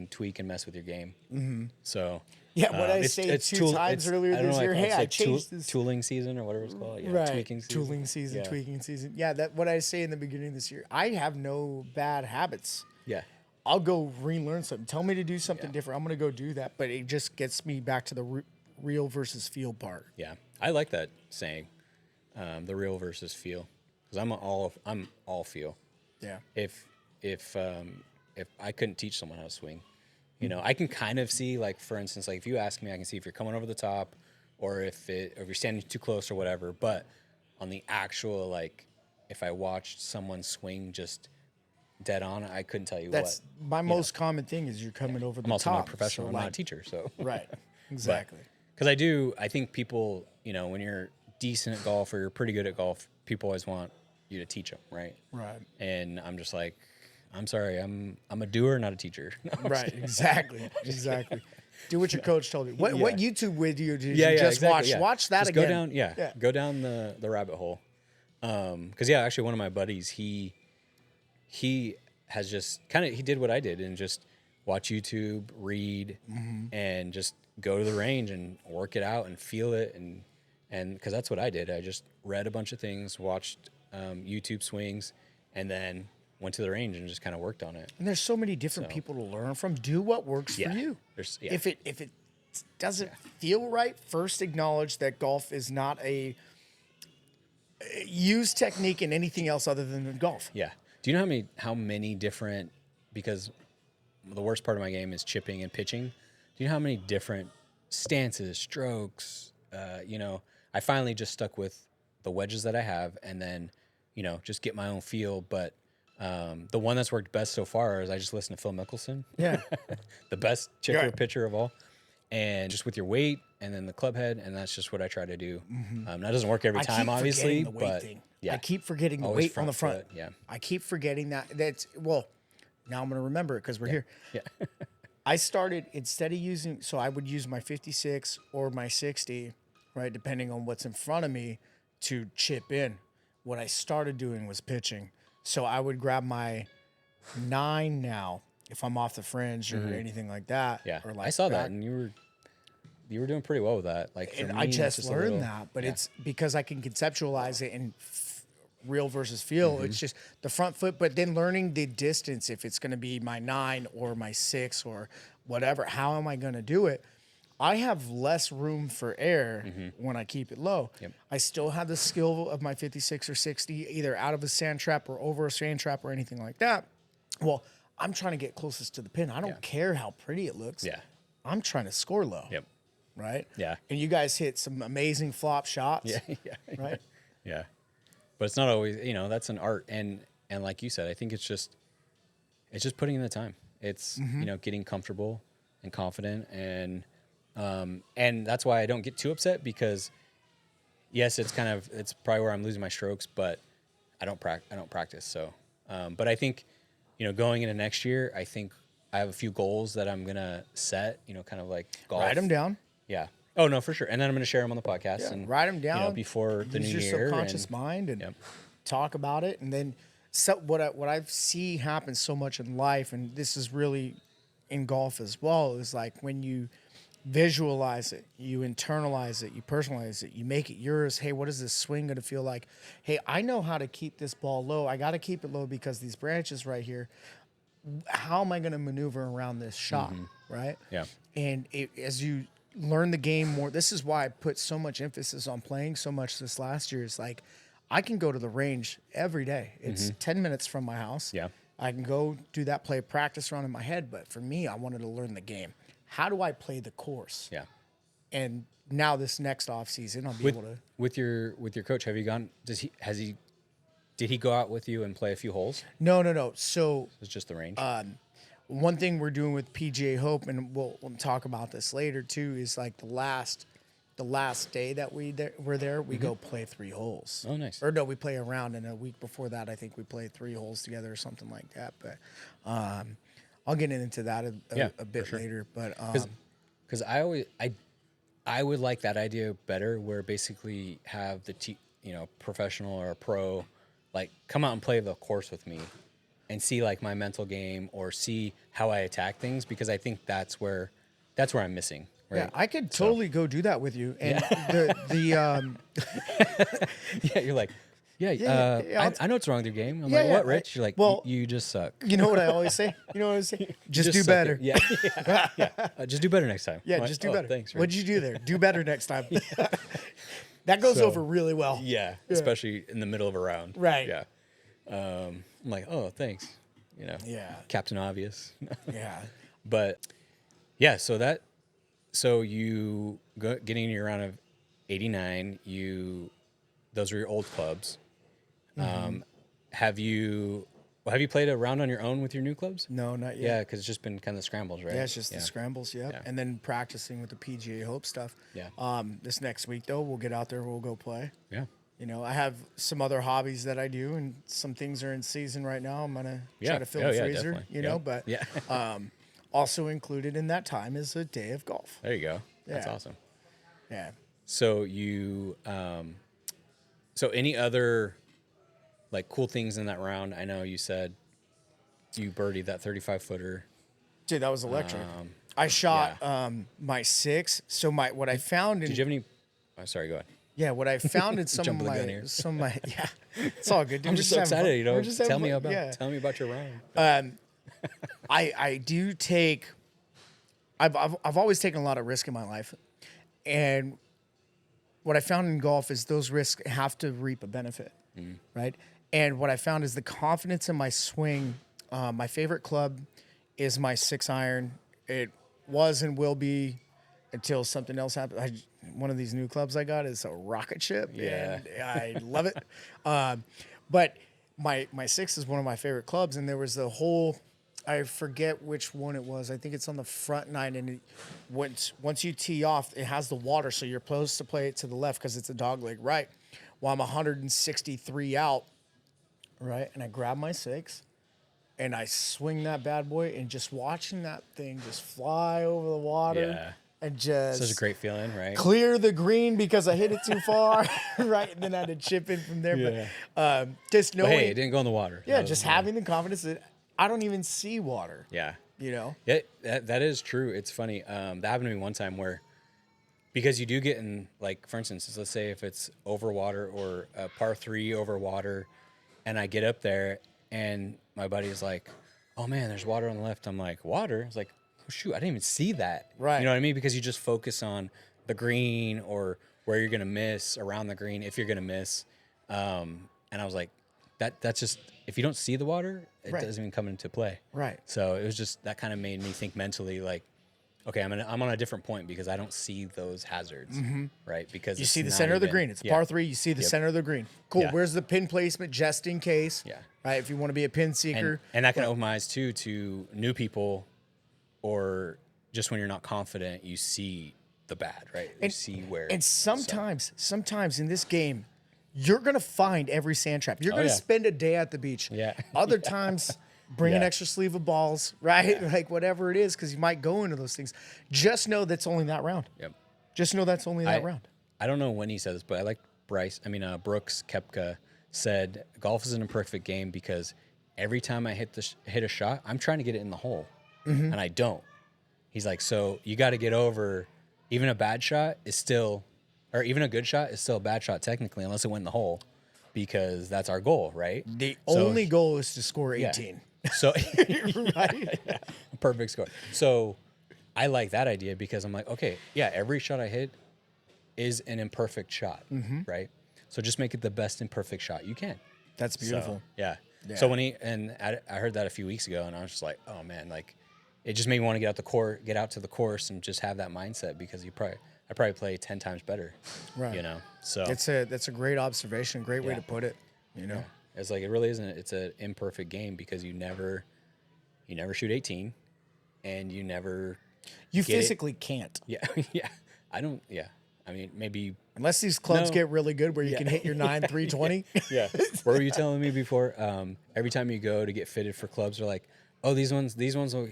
S1: tweak and mess with your game. So
S2: Yeah, what I
S1: it's
S2: say
S1: it's
S2: two times earlier
S1: I don't
S2: this
S1: know,
S2: year. Hey,
S1: it's
S2: I
S1: like
S2: changed this.
S1: tooling season or whatever it's called. Yeah,
S2: Right.
S1: tweaking season.
S2: Tooling season,
S1: Yeah.
S2: tweaking season. Yeah, that what I say in the beginning of this year. I have no bad habits.
S1: Yeah.
S2: I'll go relearn something. Tell me to do something
S1: Yeah.
S2: different. I'm going to go do that. But it just gets me back to the real versus feel part.
S1: Yeah. I like that saying, the real versus feel, because I'm all feel.
S2: Yeah.
S1: If I couldn't teach someone how to swing, I can kind of see, like, for instance, like if you ask me, I can see if you're coming over the top, or if you're standing too close or whatever. But on the actual, like, if I watched someone swing just dead on, I couldn't tell you
S2: That's
S1: what.
S2: my most common thing is you're coming over the
S1: I'm also
S2: top.
S1: not a professional.
S2: So,
S1: I'm not a
S2: like,
S1: teacher, so
S2: Right. Exactly.
S1: because I think people, when you're decent at golf or you're pretty good at golf, people always want you to teach them, right?
S2: Right.
S1: And I'm just like, I'm sorry, I'm a doer, not a teacher.
S2: Right. Exactly. Exactly. Do what your coach told you. What YouTube video did you just
S1: exactly,
S2: watch?
S1: yeah.
S2: Watch that
S1: Just
S2: again.
S1: Go down the rabbit hole. Because actually one of my buddies, he has just he did what I did and just watch YouTube, read, and just go to the range and work it out and feel it, and because that's what I did. I just read a bunch of things, watched YouTube swings, and then went to the range and just kind of worked on it.
S2: And there's so many different people to learn from. Do what works
S1: Yeah.
S2: for you.
S1: Yeah.
S2: If it doesn't feel right, first acknowledge that golf is not a use technique in anything else other than golf.
S1: Yeah. Do you know how many different, because the worst part of my game is chipping and pitching. Do you know how many different stances, strokes, I finally just stuck with the wedges that I have, and then, just get my own feel. But the one that's worked best so far is I just listen to Phil Mickelson.
S2: Yeah.
S1: The best chipper
S2: Right.
S1: pitcher of all. And just with your weight and then the club head, and that's just what I try to do. That doesn't work every time, obviously,
S2: the weight
S1: but
S2: thing.
S1: yeah,
S2: I keep forgetting the
S1: Always
S2: weight on the front.
S1: foot, yeah.
S2: I keep forgetting that. Now I'm going to remember it because we're here.
S1: yeah,
S2: I started, instead of using, so I would use my 56 or my 60, right, depending on what's in front of me, to chip in. What I started doing was pitching. So I would grab my 9 now if I'm off the fringe or anything like that.
S1: yeah.
S2: Or like
S1: I saw that,
S2: back.
S1: and you were doing pretty well with that. Like, for
S2: And
S1: me,
S2: I
S1: it's
S2: just
S1: a
S2: learned
S1: little-
S2: that, but
S1: yeah.
S2: it's because I can conceptualize it in real versus feel. It's just the front foot, but then learning the distance, if it's going to be my 9 or my 6 or whatever, how am I going to do it? I have less room for air when I keep it low.
S1: Yep.
S2: I still have the skill of my 56 or 60, either out of a sand trap or over a sand trap or anything like that. Well, I'm trying to get closest to the pin. I don't care how pretty it looks.
S1: Yeah.
S2: I'm trying to score low.
S1: Yep.
S2: Right?
S1: Yeah.
S2: And you guys hit some amazing flop shots.
S1: Yeah.
S2: Right?
S1: Yeah. But it's not always, that's an art. And like you said, I think it's just putting in the time. It's, getting comfortable and confident. And that's why I don't get too upset, because yes, it's probably where I'm losing my strokes, but I don't practice. So, but I think, going into next year, I think I have a few goals that I'm going to set, kind of like golf.
S2: Write them down.
S1: Yeah. Oh no, for sure. And then I'm going to share them on the podcast and
S2: Write them down
S1: before the new
S2: use
S1: year.
S2: your subconscious mind and talk about it. And then what I see happen so much in life, and this is really in golf as well, is like when you visualize it, you internalize it, you personalize it, you make it yours. Hey, what is this swing going to feel like? Hey, I know how to keep this ball low. I got to keep it low because these branches right here. How am I going to maneuver around this shot? Right?
S1: Yeah.
S2: And as you learn the game more, this is why I put so much emphasis on playing so much this last year. Is like, I can go to the range every day. It's 10 minutes from my house.
S1: Yeah.
S2: I can go do that, play practice run in my head. But for me, I wanted to learn the game. How do I play the course?
S1: Yeah.
S2: And now this next off season, I'll be able to.
S1: With your coach, have you gone? Did he go out with you and play a few holes?
S2: No. So
S1: It's just the range.
S2: one thing we're doing with PGA Hope, and we'll talk about this later too, is like the last day that we're there, we go play 3 holes.
S1: Oh, nice.
S2: Or no, we play a round, and a week before that, I think we played 3 holes together or something like that. But I'll get into that a bit later. But
S1: because I would like that idea better, where basically have professional or a pro, like come out and play the course with me and see like my mental game or see how I attack things, because I think that's where I'm missing. Right.
S2: Yeah, I could totally go do that with you. And
S1: Yeah, you're like, yeah, I know what's wrong with your game. I'm
S2: Yeah,
S1: like,
S2: yeah,
S1: what, Rich? You're like,
S2: well,
S1: you just suck.
S2: you know what I always say? You know what I say? Just do
S1: suck
S2: better.
S1: it. Yeah, yeah. Just do better next time.
S2: Yeah,
S1: I'm like,
S2: just do
S1: "Oh,
S2: better.
S1: Thanks, Rich."
S2: What'd you do there? Do better next time. That goes
S1: So,
S2: over really well.
S1: Yeah, especially in the middle of a round.
S2: Right.
S1: Yeah. I'm like, oh, thanks.
S2: Yeah.
S1: Captain Obvious.
S2: Yeah.
S1: But yeah, so you getting your round of 89. Those were your old clubs. Have you played a round on your own with your new clubs?
S2: No, not yet.
S1: Yeah, because it's just been kind of scrambles, right?
S2: Yeah, it's just the scrambles, yeah. And then practicing with the PGA Hope stuff.
S1: Yeah.
S2: This next week, though, we'll get out there. We'll go play.
S1: Yeah.
S2: I have some other hobbies that I do, and some things are in season right now. I'm going to try to fill the freezer,
S1: definitely.
S2: but
S1: Yeah.
S2: also included in that time is a day of golf.
S1: There you go. That's
S2: Yeah.
S1: awesome.
S2: Yeah.
S1: So you, so any other like cool things in that round? I know you said you birdied that 35-footer.
S2: Dude, that was electric. I shot my 6. So what I found in
S1: Did you have any? Oh, sorry, go ahead.
S2: yeah, what I found in some
S1: Jumping
S2: of
S1: the gun here.
S2: my yeah, it's all good. Dude.
S1: I'm
S2: We're
S1: just so
S2: having fun.
S1: excited.
S2: We're just having
S1: Tell me
S2: fun.
S1: about tell me about your round.
S2: I do take. I've always taken a lot of risk in my life, and what I found in golf is those risks have to reap a benefit, right? And what I found is the confidence in my swing. My favorite club is my 6-iron. It was and will be until something else happens. One of these new clubs I got is a rocket ship,
S1: Yeah.
S2: and I love it. But my 6 is one of my favorite clubs, and there was the whole. I forget which one it was. I think it's on the front 9, and once you tee off, it has the water, so you're supposed to play it to the left because it's a dog leg right. Well, I'm 163 out, right, and I grab my 6, and I swing that bad boy, and just watching that thing just fly over the water,
S1: Yeah.
S2: and just
S1: Such a great feeling, right?
S2: clear the green because I hit it too far, right, and then I had to chip in from there.
S1: Yeah.
S2: But just knowing,
S1: But hey, it didn't go in the water.
S2: yeah,
S1: That was-
S2: just having the confidence that I don't even see water.
S1: Yeah.
S2: Yeah,
S1: That is true. It's funny. That happened to me one time where, because you do get in, like, for instance, let's say if it's over water or a par 3 over water, and I get up there and my buddy is like, oh man, there's water on the left. I'm like, water? It's like, oh, shoot, I didn't even see that.
S2: Right.
S1: You know what I mean? Because you just focus on the green or where you're going to miss around the green if you're going to miss. And I was like, that's just, if you don't see the water, it
S2: Right.
S1: doesn't even come into play.
S2: Right.
S1: So it was just, that kind of made me think mentally, like, okay, I'm on a different point because I don't see those hazards, right? Because
S2: you
S1: it's
S2: see the
S1: not
S2: center of the
S1: even-
S2: green. It's a
S1: yeah.
S2: par 3. You see the center of the green. Cool.
S1: Yeah.
S2: Where's the pin placement just in case?
S1: Yeah.
S2: Right. If you want to be a pin seeker.
S1: And that can open my eyes too to new people, or just when you're not confident, you see the bad, right? You see where.
S2: And sometimes in this game, you're gonna find every sand trap. You're gonna
S1: yeah.
S2: spend a day at the beach.
S1: Yeah.
S2: Other times, bring an
S1: Yeah.
S2: extra sleeve of balls, right? Like whatever it is, because you might go into those things. Just know that's only that round.
S1: Yep.
S2: Just know that's only that round.
S1: I don't know when he said this, but I like Brooks Koepka said golf is an imperfect game because every time I hit a shot, I'm trying to get it in the hole, and I don't. He's like, so you got to get over. Even a bad shot is still, or even a good shot is still a bad shot technically, unless it went in the hole, because that's our goal, right?
S2: The
S1: So-
S2: only goal is to score 18.
S1: So
S2: Right?
S1: perfect score. So I like that idea because I'm like, okay, yeah, every shot I hit is an imperfect shot, right? So just make it the best imperfect shot you can.
S2: That's beautiful.
S1: So, yeah.
S2: Yeah.
S1: So when I heard that a few weeks ago, and I was just like, oh man, like it just made me want to get out to the course and just have that mindset, because I probably play 10 times better,
S2: Right.
S1: you know. So
S2: That's a great observation, great way to put it. You know.
S1: it's like, it really isn't. It's an imperfect game because you never shoot 18, and you never.
S2: You
S1: Get it?
S2: physically can't.
S1: Yeah, yeah. I don't. Yeah. I mean, maybe.
S2: Unless these clubs
S1: No.
S2: get really good where you can hit your 9-320.
S1: Yeah. What were you telling me before? Every time you go to get fitted for clubs, they're like, oh, these ones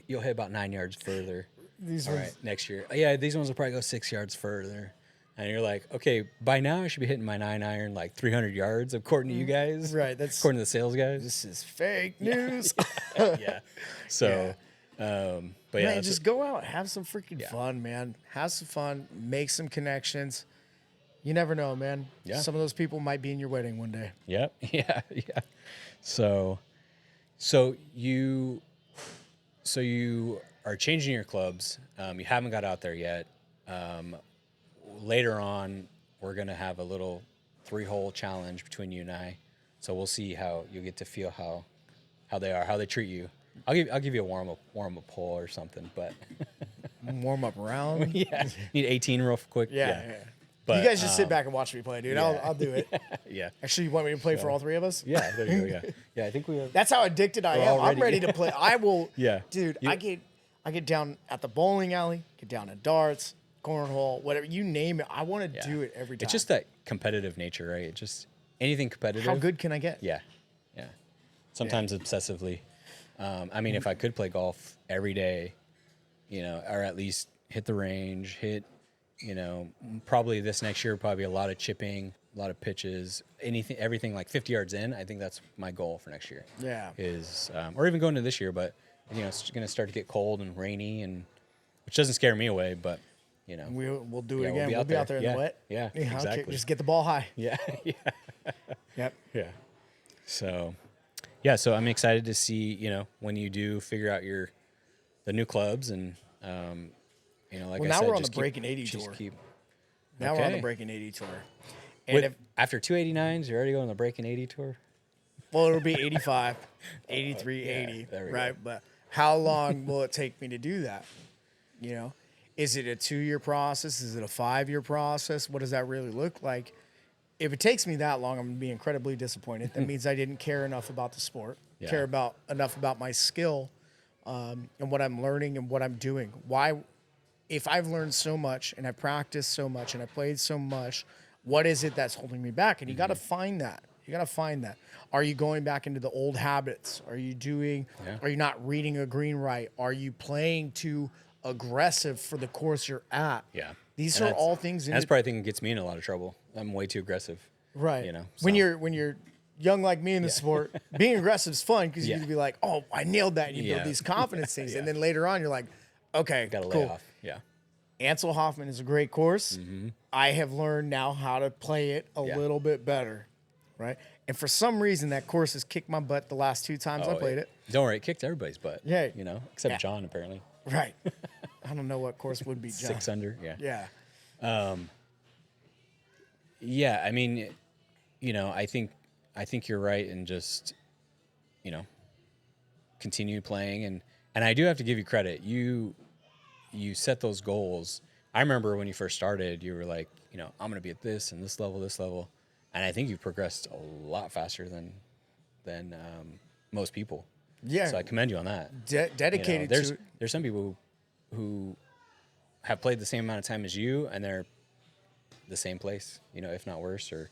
S1: you'll hit about 9 yards further.
S2: These
S1: All
S2: ones.
S1: right, next year. Yeah, these ones will probably go 6 yards further. And you're like, okay, by now I should be hitting my 9-iron like 300 yards, according to you guys.
S2: Right, that's-
S1: according to the sales guys.
S2: This is fake news.
S1: Yeah. So, but yeah,
S2: Man,
S1: that's-
S2: just go out, have some freaking
S1: Yeah.
S2: fun, man. Have some fun, make some connections. You never know, man.
S1: Yeah.
S2: Some of those people might be in your wedding one day.
S1: Yep. Yeah. Yeah. So you are changing your clubs. You haven't got out there yet. Later on, we're gonna have a little 3-hole challenge between you and I. So we'll see how you'll get to feel how they treat you. I'll give you a warm up poll or something. But
S2: Warm up round.
S1: yeah, need 18 real quick.
S2: Yeah.
S1: But
S2: you guys just sit back and watch me play, dude.
S1: yeah.
S2: I'll do it.
S1: Yeah.
S2: Actually, you want me to play for all three of us?
S1: Yeah. There you go. Yeah. Yeah. I think we have.
S2: That's how addicted I
S1: We're
S2: am.
S1: already-
S2: I'm ready to play. I will.
S1: Yeah.
S2: Dude,
S1: You-
S2: I get down at the bowling alley, get down at darts, cornhole, whatever you name it. I want to do it every time.
S1: It's just that competitive nature, right? It just anything competitive.
S2: how good can I get?
S1: Yeah, yeah. Sometimes obsessively. I mean, if I could play golf every day, or at least hit the range, probably this next year, probably a lot of chipping, a lot of pitches, everything like 50 yards in. I think that's my goal for next year.
S2: Yeah.
S1: Is or even going to this year, but it's going to start to get cold and rainy, which doesn't scare me away, but
S2: We'll do it
S1: Yeah,
S2: again. We'll be out there in
S1: Yeah,
S2: the wet.
S1: yeah,
S2: Okay,
S1: exactly.
S2: just get the ball high.
S1: yeah, yeah.
S2: Yep.
S1: Yeah. So, yeah. So I'm excited to see, when you do figure out the new clubs and, like
S2: Well,
S1: I
S2: now
S1: said,
S2: we're on
S1: just
S2: the Breaking 80
S1: just
S2: tour.
S1: keep.
S2: Now we're on the
S1: Okay.
S2: Breaking 80 tour. And
S1: After 289s, you're already going on the Breaking 80 tour.
S2: well, it'll be 85, 83, 80,
S1: there we
S2: right?
S1: go.
S2: But how long will it take me to do that? Is it a 2-year process? Is it a 5-year process? What does that really look like? If it takes me that long, I'm going to be incredibly disappointed. That means I didn't care enough about the sport,
S1: Yeah.
S2: care enough about my skill, and what I'm learning and what I'm doing. Why, if I've learned so much and I've practiced so much and I played so much, what is it that's holding me back? And you got to find that. You got to find that. Are you going back into the old habits? Are you not reading a green right? Are you playing too aggressive for the course you're at?
S1: Yeah.
S2: These
S1: And
S2: are
S1: that's-
S2: all things.
S1: That's probably the thing that gets me in a lot of trouble. I'm way too aggressive.
S2: right.
S1: so-
S2: When you're young like me in the sport, being aggressive is fun because you
S1: Yeah.
S2: can be like, oh, I nailed that. And you
S1: Yeah.
S2: build these confidence things.
S1: Yeah.
S2: And then later on, you're like, okay,
S1: Got to lay
S2: cool.
S1: off. Yeah.
S2: Ansel Hoffman is a great course. I have learned now how to play it a
S1: Yeah.
S2: little bit better, right? And for some reason, that course has kicked my butt the last 2 times I played it.
S1: Don't worry, it kicked everybody's butt.
S2: Yeah.
S1: Except
S2: Yeah.
S1: John apparently.
S2: Right. I don't know what course would be John.
S1: 6 under. Yeah.
S2: Yeah.
S1: Yeah, I mean, I think you're right, and just, continue playing, and I do have to give you credit. You set those goals. I remember when you first started, you were like, I'm going to be at this and this level, and I think you've progressed a lot faster than most people.
S2: Yeah.
S1: So I commend you on that.
S2: Dedicated
S1: there's
S2: to
S1: there's some people who have played the same amount of time as you, and they're the same place, if not worse, or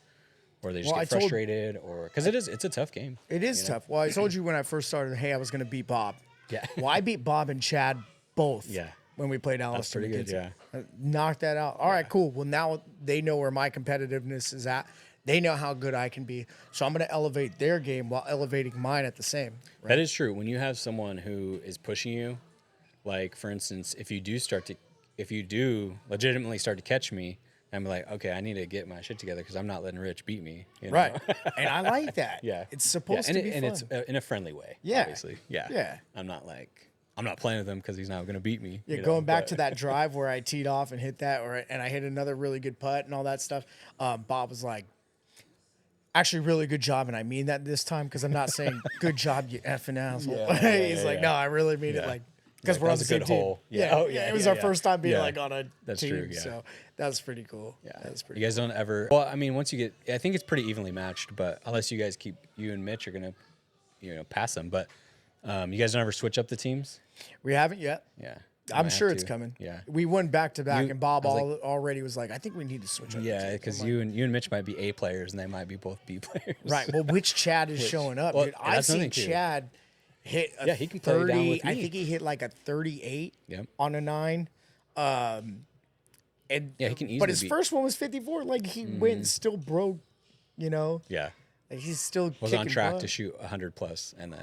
S1: they just
S2: Well,
S1: get
S2: I told-
S1: frustrated, or because it's a tough game.
S2: It is tough. Well, I told you when I first started, hey, I was going to beat Bob.
S1: Yeah.
S2: Well, I beat Bob and Chad both.
S1: Yeah.
S2: When we played Alistair
S1: pretty good,
S2: McKenzie. Knocked that out. All right, cool. Well, now they know where my competitiveness is at. They know how good I can be. So I'm going to elevate their game while elevating mine at the same. Right?
S1: That is true. When you have someone who is pushing you, like for instance, if you do legitimately start to catch me, I'm like, okay, I need to get my shit together because I'm not letting Rich beat me.
S2: Right. And I like that.
S1: Yeah.
S2: It's supposed
S1: and
S2: to be
S1: and
S2: fun.
S1: it's in a friendly way.
S2: Yeah.
S1: Obviously. Yeah.
S2: Yeah.
S1: I'm not playing with him because he's not going to beat me.
S2: Yeah, going back to that drive where I teed off and hit that, and I hit another really good putt and all that stuff. Bob was like, actually, really good job, and I mean that this time because I'm not saying good job, you effing asshole. He's like, no, I really mean it, like because
S1: Like,
S2: we're
S1: that
S2: on
S1: was
S2: the
S1: a
S2: same
S1: good
S2: team.
S1: hole.
S2: Yeah,
S1: Yeah. Oh,
S2: yeah,
S1: yeah,
S2: it was
S1: yeah,
S2: our
S1: yeah.
S2: first time being
S1: Yeah.
S2: like on a
S1: That's
S2: team,
S1: true, yeah.
S2: so that's pretty cool.
S1: Yeah.
S2: That's pretty.
S1: You guys don't ever. Well, I mean, once you get, I think it's pretty evenly matched. But unless you and Mitch are gonna, pass them. But you guys don't ever switch up the teams.
S2: We haven't yet.
S1: Yeah.
S2: I'm sure it's coming.
S1: Yeah.
S2: we went back to back,
S1: You-
S2: and Bob
S1: I was
S2: already was like, I think we need to switch up. the
S1: Yeah,
S2: teams."
S1: because
S2: I'm
S1: you and Mitch might be A players, and they might be both B players.
S2: like, right. Well, which Chad is showing up?
S1: Well,
S2: Dude,
S1: and
S2: I've
S1: that's another
S2: seen
S1: thing, too.
S2: Chad hit a
S1: Yeah, he can play
S2: 30.
S1: down with
S2: I
S1: me.
S2: think he hit like a 38
S1: Yep.
S2: on a 9. And
S1: Yeah, he can
S2: but
S1: easily
S2: his
S1: beat-
S2: first one was 54. Like he went and still broke, you know.
S1: Yeah.
S2: Like, he's still
S1: Was
S2: kicking
S1: on track
S2: butt.
S1: to shoot 100 plus and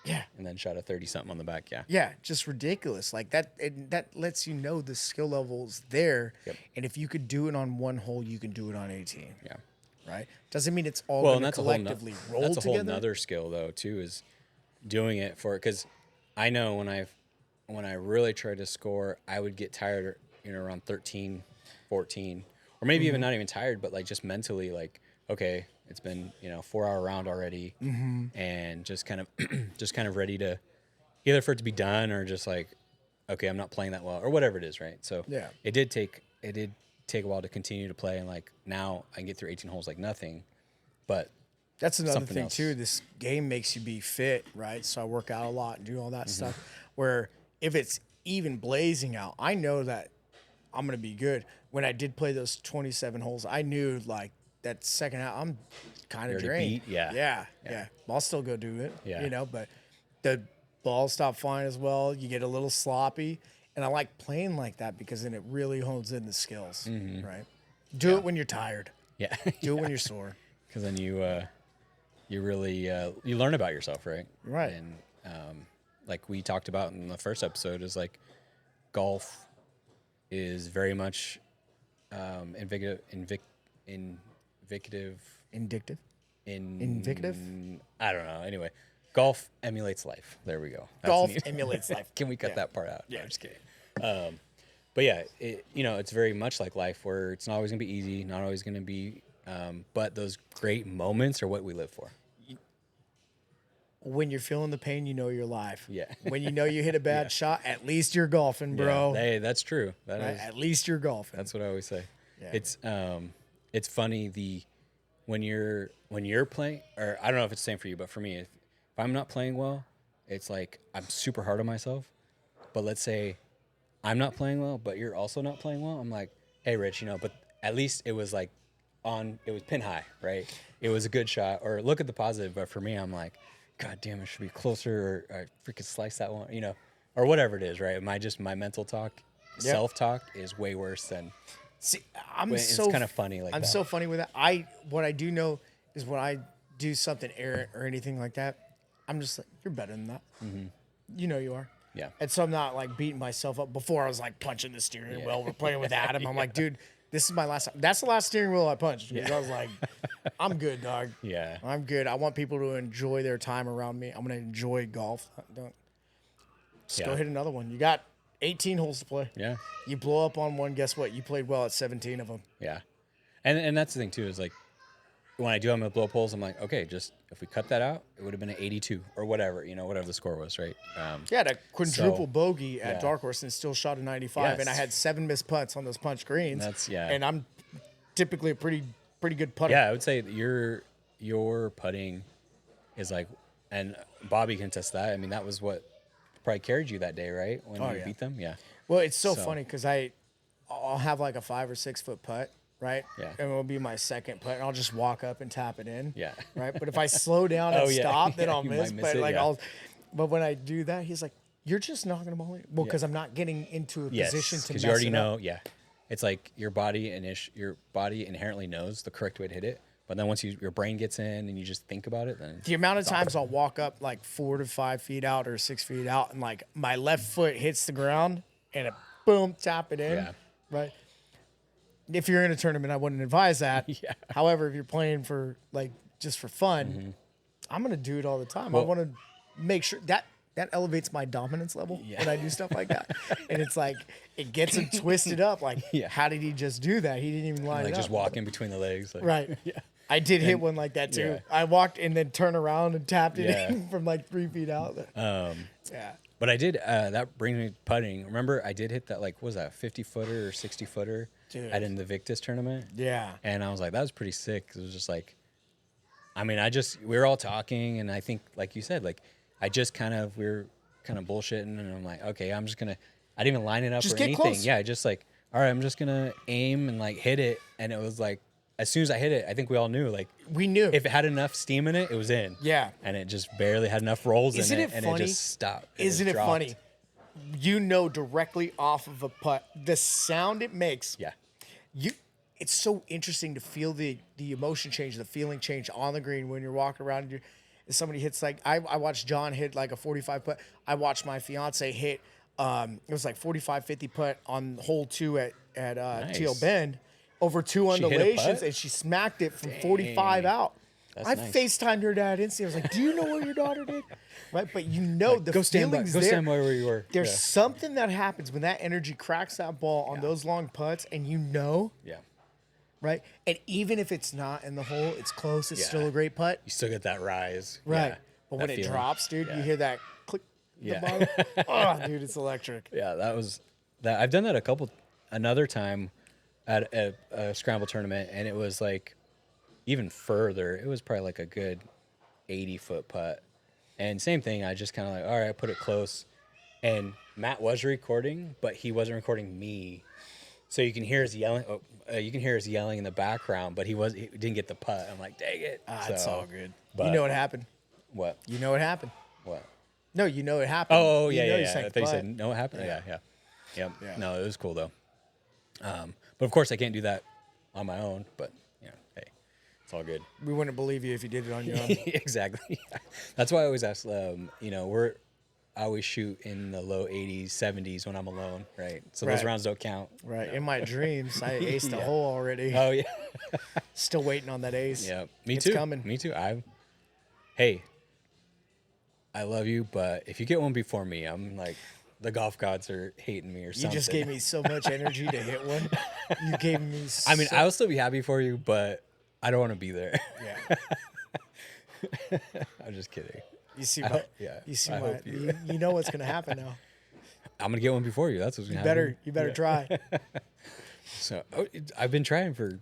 S2: Yeah.
S1: then shot a 30 something on the back. Yeah.
S2: Yeah, just ridiculous. Like that, and that lets you know the skill level is there.
S1: Yep.
S2: And if you could do it on one hole, you can do it on 18.
S1: Yeah.
S2: Right? Doesn't mean it's all
S1: Well,
S2: going
S1: and
S2: to
S1: that's a whole
S2: collectively roll
S1: that's a whole
S2: together.
S1: nother skill though too, is doing it for, because I know when I really tried to score, I would get tired, around 13, 14, or maybe even not even tired, but like just mentally like, okay, it's been 4-hour round already, and just kind of ready to either for it to be done or just like, okay, I'm not playing that well or whatever it is, right? So
S2: Yeah.
S1: it did take a while to continue to play, and like now I can get through 18 holes like nothing, but
S2: That's another
S1: something
S2: thing
S1: else.
S2: too. This game makes you be fit, right? So I work out a lot and do all
S1: Mm-hmm.
S2: that stuff. Where if it's even blazing out, I know that I'm gonna be good. When I did play those 27 holes, I knew like that second half I'm kind of
S1: You're
S2: drained.
S1: beat, yeah.
S2: Yeah. I'll still go do it.
S1: Yeah.
S2: But the ball stopped flying as well. You get a little sloppy, and I like playing like that because then it really hones in the skills, right? Do it when you're tired.
S1: yeah.
S2: Do it when you're sore.
S1: Because then you really you learn about yourself, right?
S2: Right.
S1: And like we talked about in the first episode, is like golf is very much invictive,
S2: Indictive.
S1: in
S2: Invictive?
S1: I don't know. Anyway, golf emulates life. There we go. That's
S2: Golf
S1: neat.
S2: emulates life.
S1: Can we cut
S2: Yeah.
S1: that part out?
S2: Yeah.
S1: No, I'm just kidding. But yeah, it's very much like life, where it's not always gonna be easy, not always gonna be, but those great moments are what we live for.
S2: When you're feeling the pain, you know you're alive.
S1: Yeah.
S2: When you know you hit a bad shot, at least you're golfing, bro.
S1: Yeah, hey, that's true. That
S2: Right?
S1: is.
S2: At least you're golfing.
S1: That's what I always say.
S2: Yeah.
S1: It's funny when you're playing, or I don't know if it's the same for you, but for me, if I'm not playing well, it's like I'm super hard on myself. But let's say I'm not playing well, but you're also not playing well. I'm like, hey, Rich, but at least it was like it was pin high, right? It was a good shot, or look at the positive. But for me, I'm like, God damn, it should be closer, or I freaking slice that one, or whatever it is, right? My mental talk, self-talk is way worse than.
S2: See,
S1: It's kind of funny like
S2: I'm
S1: that.
S2: so funny with that. What I do know is when I do something errant or anything like that, I'm just like, you're better than that. You know you are.
S1: Yeah.
S2: And so I'm not like beating myself up. Before I was like punching the steering wheel. We're playing with Adam. I'm like, dude, this is my last time. That's the last steering wheel I punched. Because I was like, I'm good, dog.
S1: Yeah.
S2: I'm good. I want people to enjoy their time around me. I'm going to enjoy golf. Don't just go
S1: Yeah.
S2: hit another one. You got 18 holes to play.
S1: Yeah.
S2: You blow up on one. Guess what? You played well at 17 of them.
S1: Yeah. And that's the thing too, is like when I do have my blow up holes, I'm like, okay, just if we cut that out, it would have been an 82 or whatever, whatever the score was, right?
S2: Yeah, that quadruple
S1: So,
S2: bogey at
S1: yeah.
S2: Dark Horse and still shot a 95, and I
S1: Yes.
S2: had 7 missed putts on those punch greens. And I'm typically a pretty good putter.
S1: Yeah, I would say that your putting is like, and Bobby can attest that. I mean, that was what probably carried you that day, right? When you
S2: yeah.
S1: beat them, yeah.
S2: Well, it's so
S1: So-
S2: funny because I'll have like a 5 or 6 foot putt, right?
S1: Yeah.
S2: And it'll be my second putt, and I'll just walk up and tap it in.
S1: Yeah.
S2: Right. But if I slow down and
S1: Oh, yeah.
S2: stop, then
S1: Yeah,
S2: I'll
S1: you
S2: miss.
S1: might miss
S2: But
S1: it,
S2: like
S1: yeah.
S2: but when I do that, he's like, "You're just knocking the ball in." Well, because I'm not getting into a position to
S1: because
S2: mess
S1: you already
S2: it
S1: know.
S2: up.
S1: Yeah, it's like your body inherently knows the correct way to hit it, but then once your brain gets in and you just think about it, then
S2: The amount of times I'll walk up like 4 to 5 feet out or 6 feet out, and like my left foot hits the ground, and it boom, tap it in.
S1: Yeah.
S2: Right. If you're in a tournament, I wouldn't advise that.
S1: Yeah.
S2: However, if you're playing for like just for fun, I'm gonna do it all the time. I
S1: Well-
S2: want to make sure that elevates my dominance level when I do stuff like that. And it's like it gets him twisted up. Like,
S1: Yeah.
S2: how did he just do that? He didn't even line
S1: like
S2: it
S1: just
S2: up.
S1: walk in between the legs. Like,
S2: Right. Yeah. I did hit one like that too.
S1: yeah.
S2: I walked and then turned around and tapped it
S1: Yeah.
S2: in from like 3 feet out. Yeah.
S1: But I did. That brings me to putting. Remember, I did hit that, like, what was that, 50-footer or 60-footer
S2: Dude.
S1: at Invictus tournament?
S2: Yeah.
S1: And I was like, that was pretty sick. 'Cause it was just like, I mean, we were all talking, and I think, like you said, like, we were kind of bullshitting, and I'm like, okay, I didn't even line it up
S2: Just
S1: or
S2: get
S1: anything.
S2: close.
S1: Yeah, just like, all right, I'm just gonna aim and like hit it, and it was like, as soon as I hit it, I think we all knew, like,
S2: We knew.
S1: if it had enough steam in it, it was in.
S2: Yeah.
S1: And it just barely had enough rolls
S2: Isn't
S1: in
S2: it
S1: it, and
S2: funny?
S1: it just stopped.
S2: Isn't it
S1: dropped.
S2: funny? you know directly off of a putt, the sound it makes.
S1: Yeah.
S2: You, it's so interesting to feel the emotion change, the feeling change on the green when you're walking around. And somebody hits like I watched John hit like a 45 putt. I watched my fiance hit. It was like 45, 50 putt on hole 2 at Teal
S1: Nice.
S2: Bend, over 2
S1: She hit a
S2: undulations,
S1: putt?
S2: and she smacked it from 45 out.
S1: That's
S2: I
S1: nice.
S2: FaceTimed her dad instantly. I was like, "Do you know what your daughter did?" Right, but you know the
S1: Go stand by.
S2: feelings
S1: Go
S2: there.
S1: stand by where you were.
S2: There's
S1: Yeah.
S2: something that happens when that energy cracks that ball on those long putts, and you know,
S1: Yeah.
S2: right? And even if it's not in the hole, it's close. It's
S1: Yeah.
S2: still a great putt,
S1: You still get that rise.
S2: right?
S1: Yeah.
S2: But
S1: That
S2: when it
S1: feeling.
S2: drops, dude,
S1: Yeah.
S2: you hear that click.
S1: Yeah.
S2: The bottom. Oh, dude, it's electric.
S1: Yeah, that was that. I've done that another time at a scramble tournament, and it was like even further. It was probably like a good 80-foot putt, and same thing. I just kind of like, all right, I put it close, and Matt was recording, but he wasn't recording me, so you can hear us yelling. You can hear us yelling in the background, but he didn't get the putt. I'm like, dang it.
S2: It's
S1: So,
S2: all good.
S1: but-
S2: You know what happened.
S1: What?
S2: You know what happened.
S1: What?
S2: No, you know it happened.
S1: Oh,
S2: You
S1: yeah,
S2: know
S1: yeah,
S2: you
S1: yeah.
S2: sank
S1: I
S2: the
S1: thought you
S2: putt.
S1: said no, what happened?
S2: Yeah.
S1: Yeah, yeah. Yep.
S2: Yeah.
S1: No, it was cool though. But of course, I can't do that on my own. But hey, it's all good.
S2: We wouldn't believe you if you did it on your own.
S1: Exactly. That's why I always ask. I always shoot in the low 80s, 70s when I'm alone, right? So those
S2: Right.
S1: rounds don't count.
S2: Right. In my dreams, I aced a
S1: Yeah.
S2: hole already.
S1: Oh yeah.
S2: Still waiting on that ace.
S1: Yeah. Me
S2: It's
S1: too.
S2: coming.
S1: Me too. Hey, I love you, but if you get one before me, I'm like, the golf gods are hating me or
S2: You
S1: something.
S2: just gave me so much energy to hit one. You gave me.
S1: I mean,
S2: so,
S1: I'll still be happy for you, but I don't want to be there.
S2: Yeah.
S1: I'm just kidding.
S2: You see
S1: I
S2: what?
S1: hope- yeah,
S2: You see
S1: I
S2: what?
S1: hope you-
S2: You know what's gonna happen now.
S1: I'm gonna get one before you. That's what's gonna happen.
S2: You better try.
S1: So I've been trying for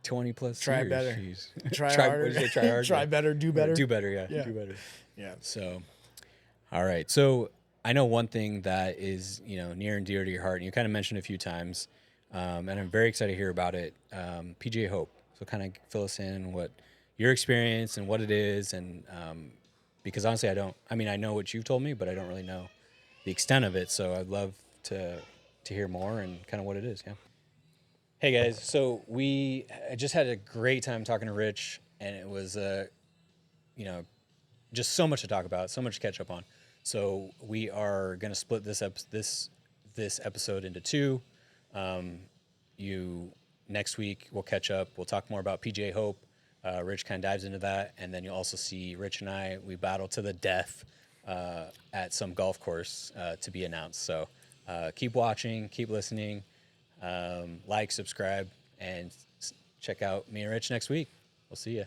S1: 20 plus
S2: Try
S1: years.
S2: better.
S1: Jeez.
S2: Try
S1: What
S2: harder.
S1: did you say? Try harder.
S2: Try better. Do better.
S1: Do better. Yeah.
S2: Yeah.
S1: Do better.
S2: Yeah.
S1: So, all right. So I know one thing that is near and dear to your heart, and you kind of mentioned a few times, and I'm very excited to hear about it. PGA Hope. So kind of fill us in what your experience and what it is, and because honestly, I know what you've told me, but I don't really know the extent of it. So I'd love to hear more and kind of what it is. Yeah. Hey guys, so I just had a great time talking to Rich, and it was just so much to talk about, so much to catch up on. So we are going to split this episode into two. Next week we'll catch up. We'll talk more about PGA Hope. Rich kind of dives into that, and then you'll also see Rich and I, we battle to the death at some golf course to be announced. So keep watching, keep listening, like, subscribe, and check out me and Rich next week. We'll see you.